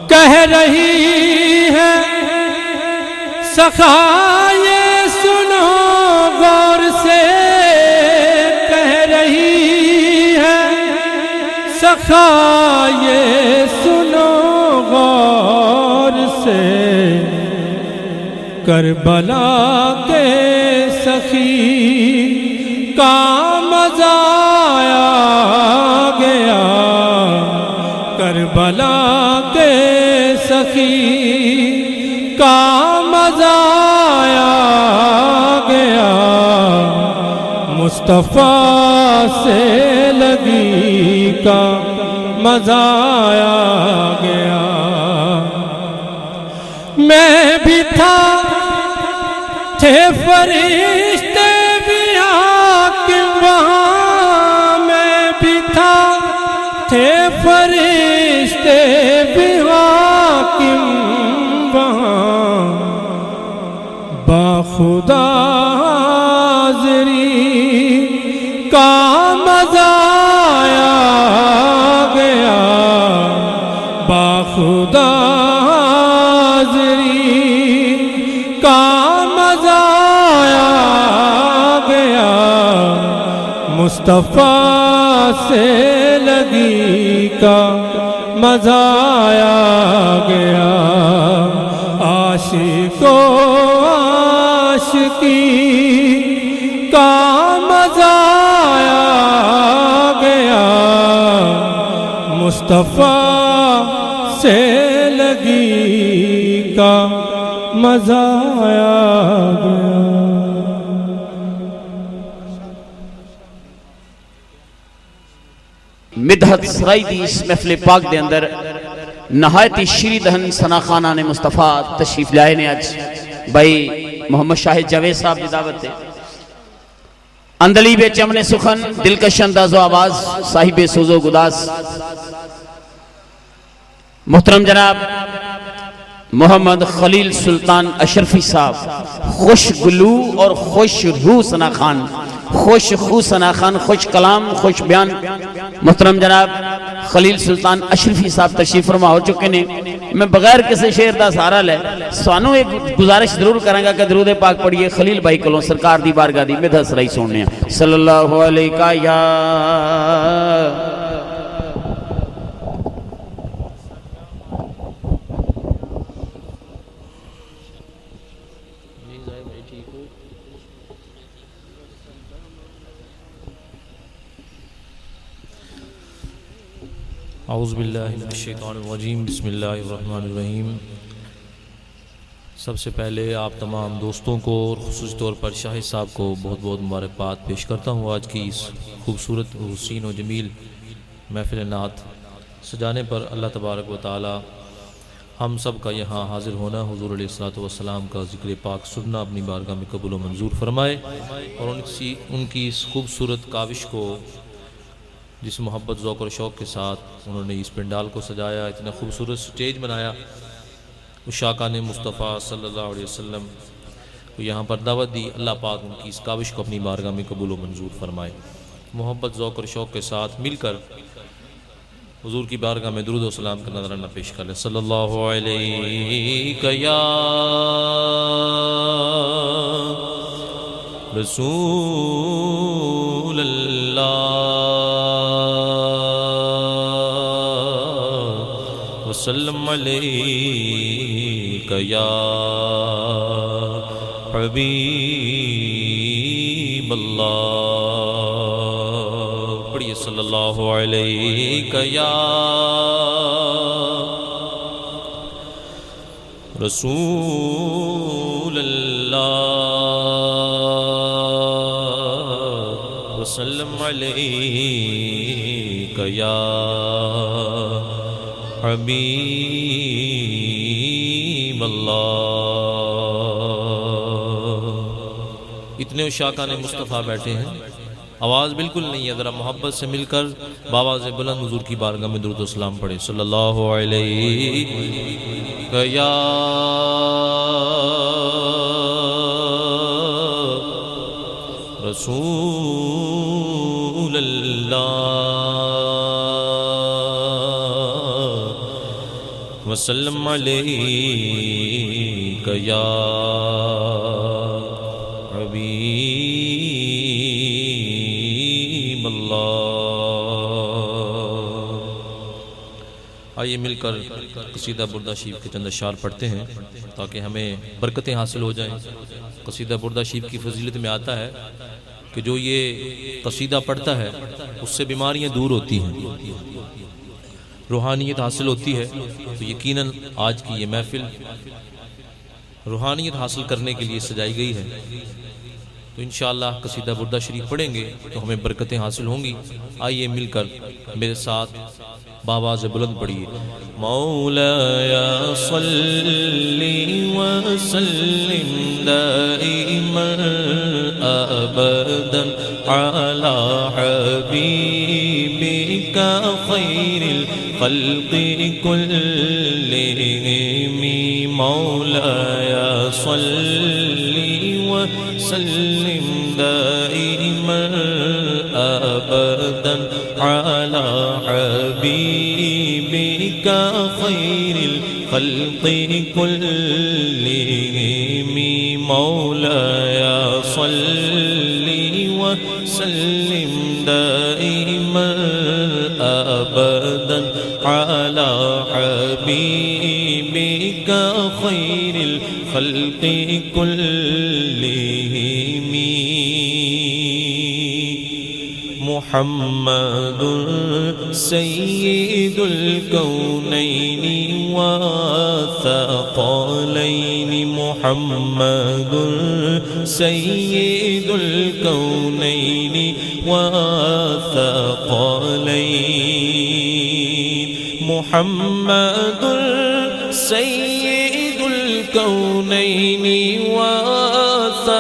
کہہ رہی ہے سخا یہ سنو غور سے کہہ رہی ہے سخا یہ سنو غور سے کربلا کے سخی کا مزہ آ گیا کربلا کے سخی کا مزہ آ گیا مصطفیٰ سے لگی کا مزہ آ گیا میں بھی تھا تھے فرشتے بھی حاکم وہاں میں بھی تھا تھے فرشتے بھی حاکم وہاں باخدا حاضری کا مزہ آ گیا باخدا حاضری کا مزہ آ گیا مصطفیٰ سے لگی کا مزہ آ گیا عاشقو عاشقی کا مزہ آ گیا مصطفیٰ سے لگی کا مزہ آ گیا مدحت سرائی دی اس محفل پاک دے اندر نہایتی شیریں دہن ثنا خانہ نے مصطفیٰ تشریف لائے نے آج بھائی محمد شاہد جاوید صاحب دی دعوت ہے اندلی بے چمن سخن دلکش انداز و آواز صاحب سوز و گداس محترم جناب محمد خلیل سلطان اشرفی صاحب خوش گلو اور خوش روح ثنا خان خوش خو ثنا خان خوش کلام خوش بیان محترم جناب خلیل سلطان اشرفی صاحب تشریف فرما ہو چکے نے میں بغیر کسی شعر دا سہارا لے سوانو ایک گزارش ضرور کریں گا کہ درود پاک پڑھیے خلیل بھائی کلوں سرکار دی بارگاہ دی مدحت سرائی سننے صلی اللہ علیہ یا اعوذ باللہ من الشیطان الرجیم بسم اللہ الرحمن الرحیم۔ سب سے پہلے آپ تمام دوستوں کو اور خصوصی طور پر شاہد صاحب کو بہت بہت مبارکباد پیش کرتا ہوں آج کی اس خوبصورت حسین و جمیل محفل نعت سجانے پر۔ اللہ تبارک و تعالی ہم سب کا یہاں حاضر ہونا، حضور علیہ الصلوۃ والسلام کا ذکر پاک سننا اپنی بارگاہ میں قبول و منظور فرمائے، اور ان کی اس خوبصورت کاوش کو جس محبت ذوق اور شوق کے ساتھ انہوں نے اس پنڈال کو سجایا، اتنا خوبصورت سٹیج بنایا، اس شاقان مصطفیٰ صلی اللہ علیہ وسلم کو یہاں پر دعوت دی، اللہ پاک ان کی اس کاوش کو اپنی بارگاہ میں قبول و منظور فرمائے۔ محبت ذوق اور شوق کے ساتھ مل کر حضور کی بارگاہ میں درود و سلام کا نذرانہ پیش کر لیں۔ صلی اللہ علیہ یا رسول اللہ وسلم علیک یا حبیب اللہ۔ پڑھیے صلی اللہ علیہ یا رسول اللہ وسلم علیک یا حبیب اللہ۔ اتنے عشاقان مصطفیٰ بیٹھے ہیں، آواز بالکل نہیں ہے، ذرا محبت سے مل کر بآواز بلند حضور کی بارگاہ میں درود و سلام پڑھیں۔ صلی اللہ علیہ یا رسول اللہ وسلم علیک یا حبیب اللہ۔ آئیے مل کر قصیدہ بردہ شریف کے چند اشعار پڑھتے ہیں تاکہ ہمیں برکتیں حاصل ہو جائیں۔ قصیدہ بردہ شریف کی فضیلت میں آتا ہے کہ جو یہ قصیدہ پڑھتا ہے اس سے بیماریاں دور ہوتی ہیں، روحانیت حاصل ہوتی ہے۔ تو یقیناً آج کی یہ محفل روحانیت حاصل کرنے کے لیے سجائی گئی ہے، تو انشاءاللہ قصیدہ بردہ شریف پڑھیں گے تو ہمیں برکتیں حاصل ہوں گی۔ آئیے مل کر میرے ساتھ بآواز بلند پڑھیے۔ مولایا صلی وسلم دائما ابدا علی حبیبک خیر الخلق کلہم۔ مولایا صلی وسلم دائما ابدا علی حبیبک خیر الخلق کلہم۔ مولایا صلی وسلم دائما ابدا علی حبیبک خیر الخلق کلہم۔ محمد سید الکونین والثقلین۔ محمد سید الکونین والثقلین۔ محمد سید الکونین والثقلین۔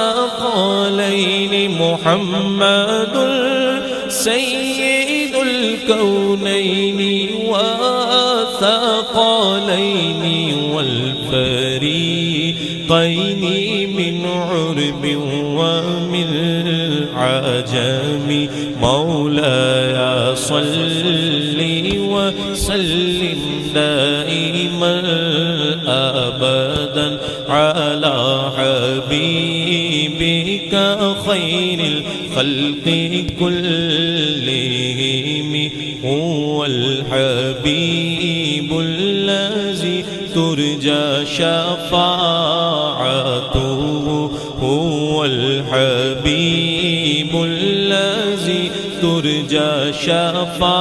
محمد سید الکونین والثقلین والفریقین من عرب ومن عجم۔ مولایا صلی وسلم دائما ابدا علی حبیبک خیر الخلق کلہم۔ هو الحبیب الذی ترجى شفاعته هو الحبيب الذي ترجى شفاعته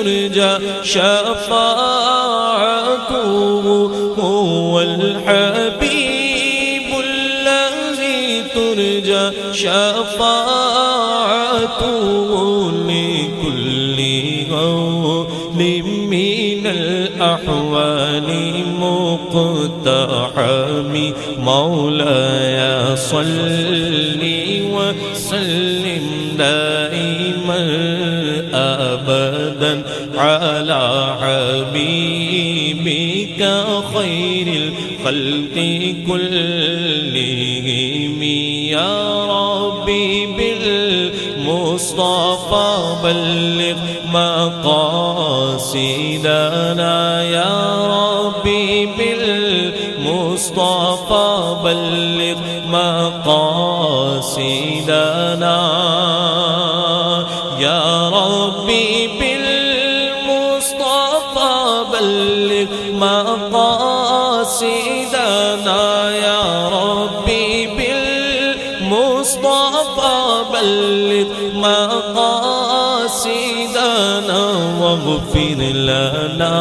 ترجى شفاعته هو الحبيب الذي ترجى شفاعته لكل قول من الأحوال مقتحم مولاي صل وسلم دائما أبدا على حبيبك خير الخلق كلهم يا ربي بالمصطفى بلغ مقاصدنا يا ربي بالمصطفى بلغ مقاصدنا يا ربي بالمصطفى بلغ مقاصدنا يا ربي بالمصطفى بلغ مقاصدنا واغفر لنا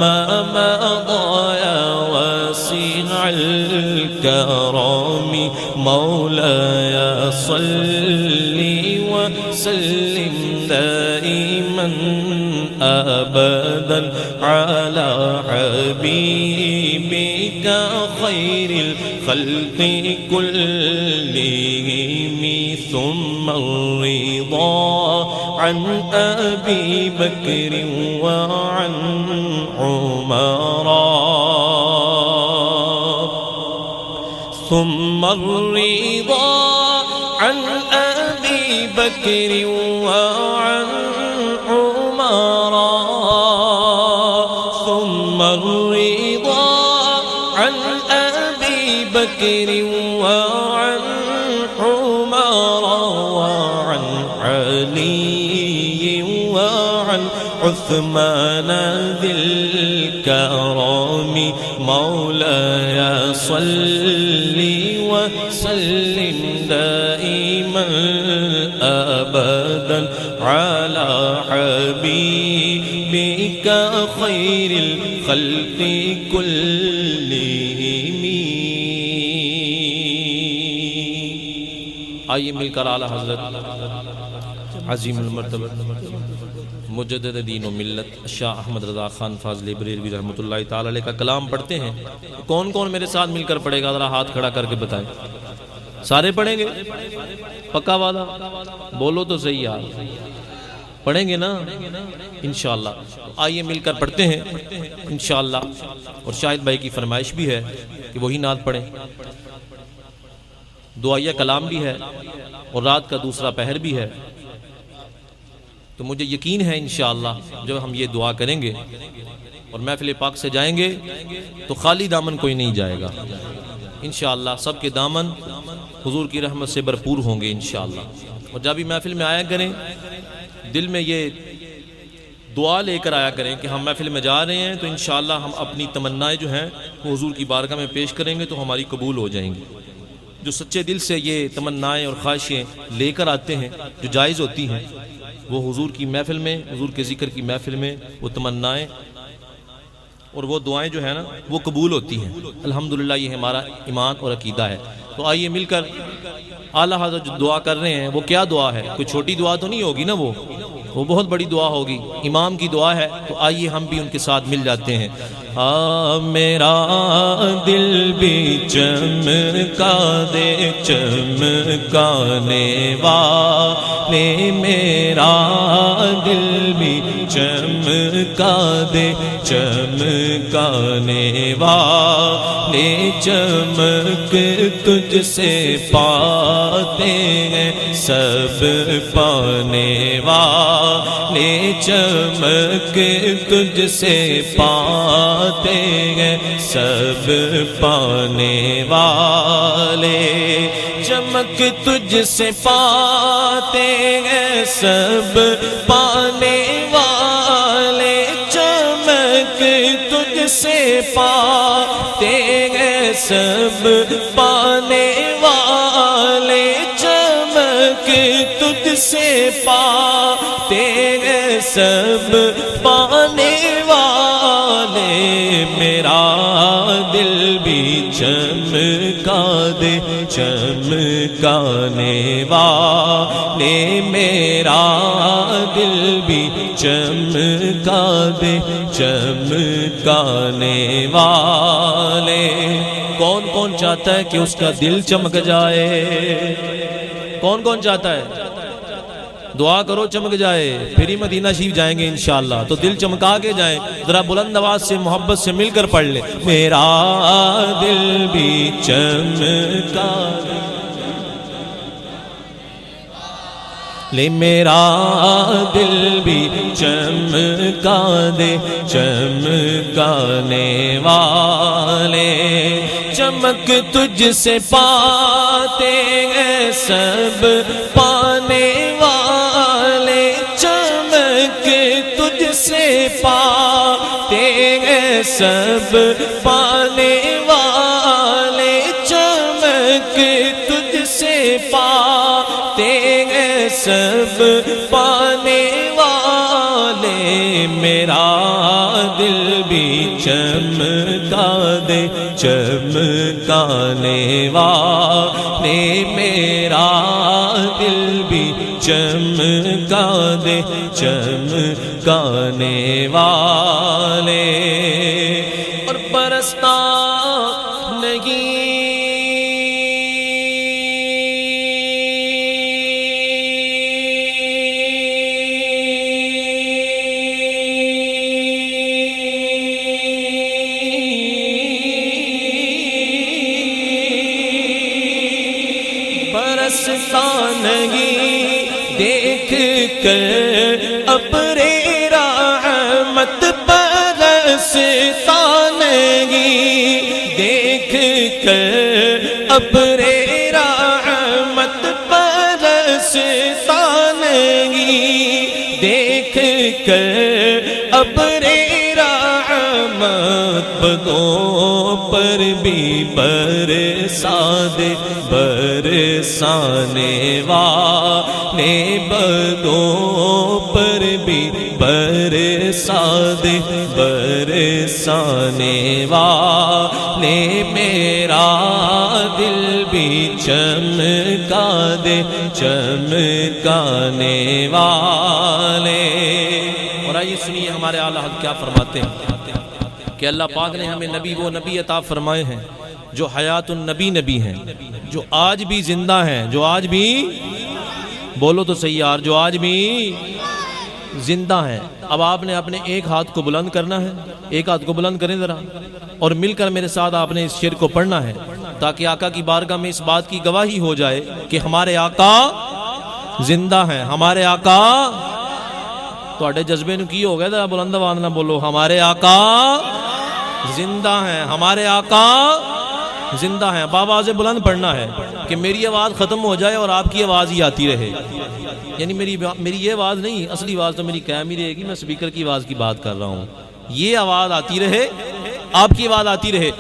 ما مضى يا واسع الكرم مولاي صل وسلم دائما أبدا على حبيبك خير الخلق كلهم ثم الرضا عن أبي بكر وعن عمر ثم الرضا عن أبي بكر وعن عمر ثم الرضا عن أبي بكر وعن عمر وعن علي وعن عثمان ذي الكرم مولاي صل وسلم دائما أبدا على حبيبك خير الخلق كلهم. آئیے مل کر اعلیٰ حضرت عظیم المرتبہ مجدد دین و ملت شاہ احمد رضا خان فاضل بریلوی رحمۃ اللہ تعالی علیہ کا کلام پڑھتے ہیں. کون کون میرے ساتھ مل کر پڑھے گا؟ ذرا ہاتھ کھڑا کر کے بتائیں. سارے پڑھیں گے؟ پکا وعدہ؟ بولو تو صحیح یار. پڑھیں گے نا انشاءاللہ؟ آئیے مل کر پڑھتے ہیں انشاءاللہ. اور شاہد بھائی کی فرمائش بھی ہے کہ وہی نعت پڑھیں. دعائیہ کلام بھی ہے اور رات کا دوسرا پہر بھی ہے. تو مجھے یقین ہے انشاءاللہ جب ہم یہ دعا کریں گے اور محفل پاک سے جائیں گے تو خالی دامن کوئی نہیں جائے گا انشاءاللہ. سب کے دامن حضور کی رحمت سے بھرپور ہوں گے انشاءاللہ. اور جب بھی محفل میں آیا کریں دل میں یہ دعا لے کر آیا کریں کہ ہم محفل میں جا رہے ہیں تو انشاءاللہ ہم اپنی تمنائیں جو ہیں وہ حضور کی بارگاہ میں پیش کریں گے تو ہماری قبول ہو جائیں گی. جو سچے دل سے یہ تمنائیں اور خواہشیں لے کر آتے ہیں جو جائز ہوتی ہیں وہ حضور کی محفل میں حضور کے ذکر کی محفل میں وہ تمنائیں اور وہ دعائیں جو ہیں نا وہ قبول ہوتی ہیں الحمدللہ. یہ ہمارا ایمان اور عقیدہ ہے. تو آئیے مل کر اعلیٰ حضرت جو دعا کر رہے ہیں وہ کیا دعا ہے؟ کوئی چھوٹی دعا تو نہیں ہوگی نا, وہ بہت بڑی دعا ہوگی. امام کی دعا ہے. تو آئیے ہم بھی ان کے ساتھ مل جاتے ہیں. میرا دل بھی چمکا دے چمکانے والے, میرا دل بھی چمکا دے چمکانے والے, چمک تجھ سے پاتے ہیں سب پانے والے, چمک تجھ سے پاتے ہیں سب پانے والے, چمک تجھ سے پاتے ہیں سب پانے والے, چمک تجھ سے پاتے ہیں سب پانے والے, چمک تجھ سے پاتے ہیں سب پانے والے میرا دل بھی چمکا دے چمکانے والے میرا دل بھی چمکا دے چمکانے والے. کون کون چاہتا ہے کہ اس کا دل چمک جائے؟ کون کون چاہتا ہے؟ دعا کرو چمک جائے. پھر ہی مدینہ شریف جائیں گے انشاءاللہ تو دل چمکا کے جائیں. ذرا بلند آواز سے محبت سے مل کر پڑھ لے. میرا دل بھی چمکا لے میرا دل بھی چمکا دے چمکانے والے. چمک تجھ سے پاتے ہیں سب پانے والے. چمک تجھ سے پاتے ہیں سب پانے والے. چمک تجھ سے پاتے ہیں سب پانے والے. میرا دل بھی چمکا دے چمکانے والے. میرا دل بھی چمکا دے چمکانے والے. اور برستا نہیں نہیں دیکھ کر ابرِ رحمت برستا نہیں دیکھ کر ابرِ رحمت برستا نہیں دیکھ کر ابرِ رحمت بدوں پر بھی برسا دے برسانے والے. بدوں پر بھی برسا دے برسانے والے. میرا دل بھی چمکا دے چمکانے والے. اور آئیے سنیے ہمارے اعلیٰ حضرت کیا فرماتے ہیں کہ اللہ پاک نے ہمیں نبی وہ نبی عطا فرمائے ہیں جو حیات النبی نبی ہیں, جو آج بھی زندہ ہیں, جو آج بھی بولو تو صحیح یار, جو آج بھی زندہ ہیں. اب آپ نے اپنے ایک ہاتھ کو بلند کرنا ہے, ایک ہاتھ کو بلند کریں ذرا, اور مل کر میرے ساتھ آپ نے اس شعر کو پڑھنا ہے تاکہ آقا کی بارگاہ میں اس بات کی گواہی ہو جائے کہ ہمارے آقا زندہ ہیں. ہمارے آقا تواڈے جذبے نو کی ہو گیا, ذرا بلند آواز نہ بولو. ہمارے آقا زندہ ہیں, ہمارے آقا زندہ ہیں. آواز بلند پڑھنا ہے کہ میری آواز ختم ہو جائے اور آپ کی آواز ہی آتی رہے. یعنی میری یہ آواز نہیں, اصلی آواز تو میری قائم ہی رہے گی. میں سپیکر کی آواز کی بات کر رہا ہوں. یہ آواز آتی رہے, آپ کی آواز آتی رہے.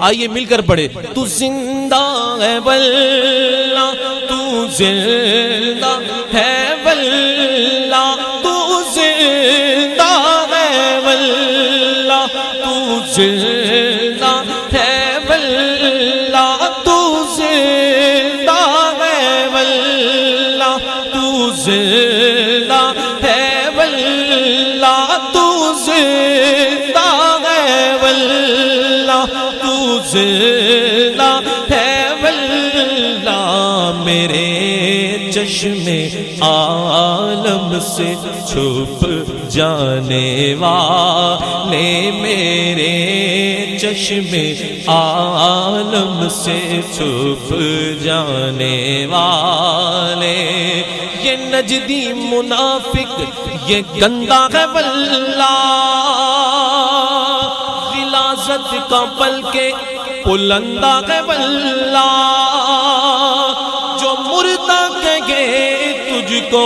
آئیے مل کر پڑھے. تو زندہ ہے واللہ, تو زندہ ہے واللہ, تو زندہ ہے واللہ, تو زندہ ہے واللہ, تو زندہ ہے واللہ, تو زندہ ہے واللہ, تو زندہ ہے واللہ, تو زندہ ہے واللہ. میرے چشم عالم سے چھپ جانے والے, میرے چشم عالم سے چھپ جانے والے. یہ نجدی منافق یہ گندا ہے واللہ, غلاظت کا بلکہ بلندہ ہے واللہ. جو مردہ کہے تجھ کو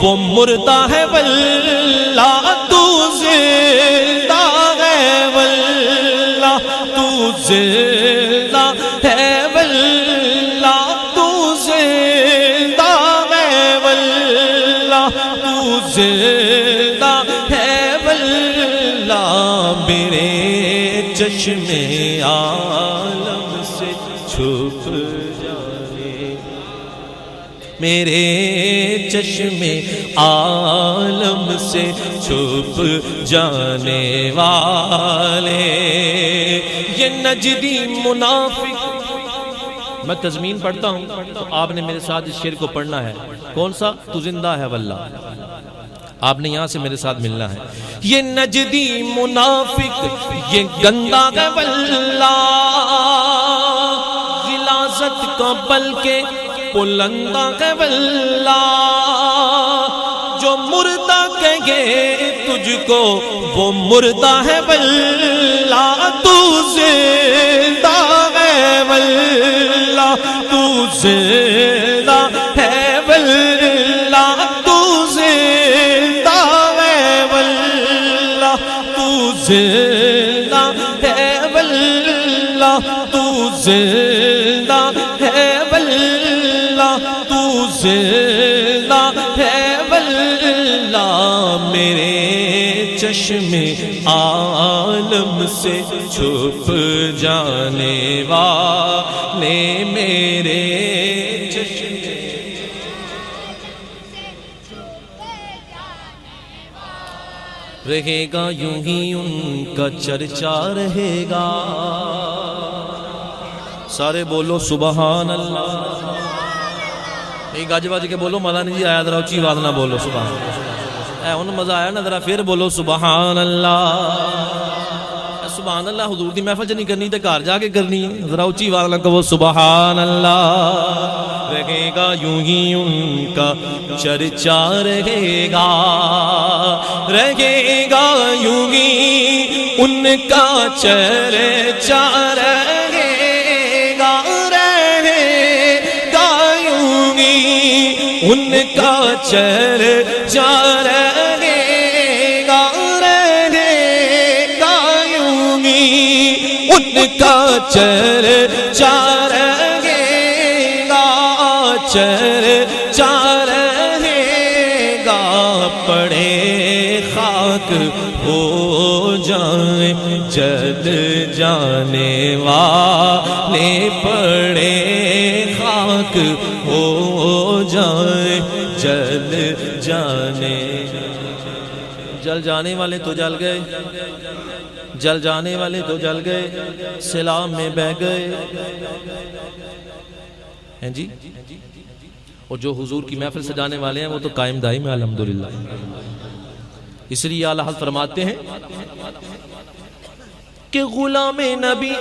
وہ مردہ ہے واللہ, تو زندہ ہے واللہ, تو زندہ ہے واللہ, تو زندہ ہے واللہ, تو زندہ اللہ میرے چشم عالم سے چھپ جانے، میرے چشم عالم سے چھپ جانے والے، یہ نجدی منافق۔ میں تضمین پڑھتا ہوں تو آپ نے میرے ساتھ اس شعر کو پڑھنا ہے۔ کون سا؟ تو زندہ ہے واللہ، آپ نے یہاں سے میرے ساتھ ملنا ہے۔ یہ نجدی منافق یہ گندا ہے واللہ، غلاظت کا بلکہ بلندہ ہے واللہ، جو مردہ کہے تجھ کو وہ مردہ ہے واللہ، تو زندہ ہے واللہ، تو زندہ ہے واللہ، تو زندہ ہے واللہ، تو زندہ ہے واللہ، تو زندہ ہے واللہ، تو زندہ ہے واللہ، میرے چشم عالم سے چھپ جانے والے، میرے چشم رہے گا یوں ہی ان کا چرچا رہے گا۔ سارے بولو سبحان اللہ، ایک گاج باج کے بولو، مزہ نہیں جی آیا، ذرا اچھی آواز نہ بولو سبحان اللہ، اے انہوں مزہ آیا نا، ذرا پھر بولو سبحان اللہ۔ سبحان اللہ حضور دی محفل چ نہیں کرنی تے گھر جا کے کرنی ہے، ذرا اچھی آواز نہ کہو سبحان اللہ۔ رہے گا یوں ہی ان کا چرچا رہے گا، رہے گا یوں ہی ان کا چرچا رہے گا، رہے گا یوں ہی ان کا چرچا رہے گا، رہے گا یوں ہی ان کا چرچا رہے گا، چرچا رہے گا، پڑے خاک ہو جائیں جل جانے والے، پڑے خاک ہو جائیں جل جانے والے تو جل گئے، جل جانے والے تو جل گئے، سیلاب میں بہہ گئے ہیں جی۔ اور جو حضور کی محفل سجانے والے ہیں وہ تو قائم دائم ہے الحمدللہ۔ اس لیے اعلیٰ حضرت فرماتے ہیں کہ غلام نبی،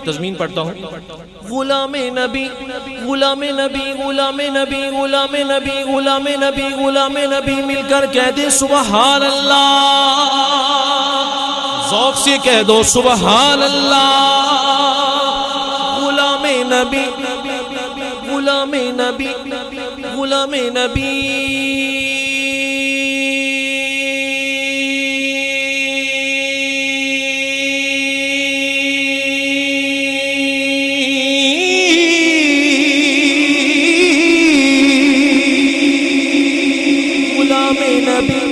تضمین پڑھتا ہوں، غلام نبی، غلام نبی، غلام نبی، غلام نبی، غلام نبی، غلام نبی، مل کر کہہ دے سبحان اللہ، ذوق سے کہہ دو سبحان اللہ۔ غلام نبی، غلام نبی، غلام نبی، غلام نبی،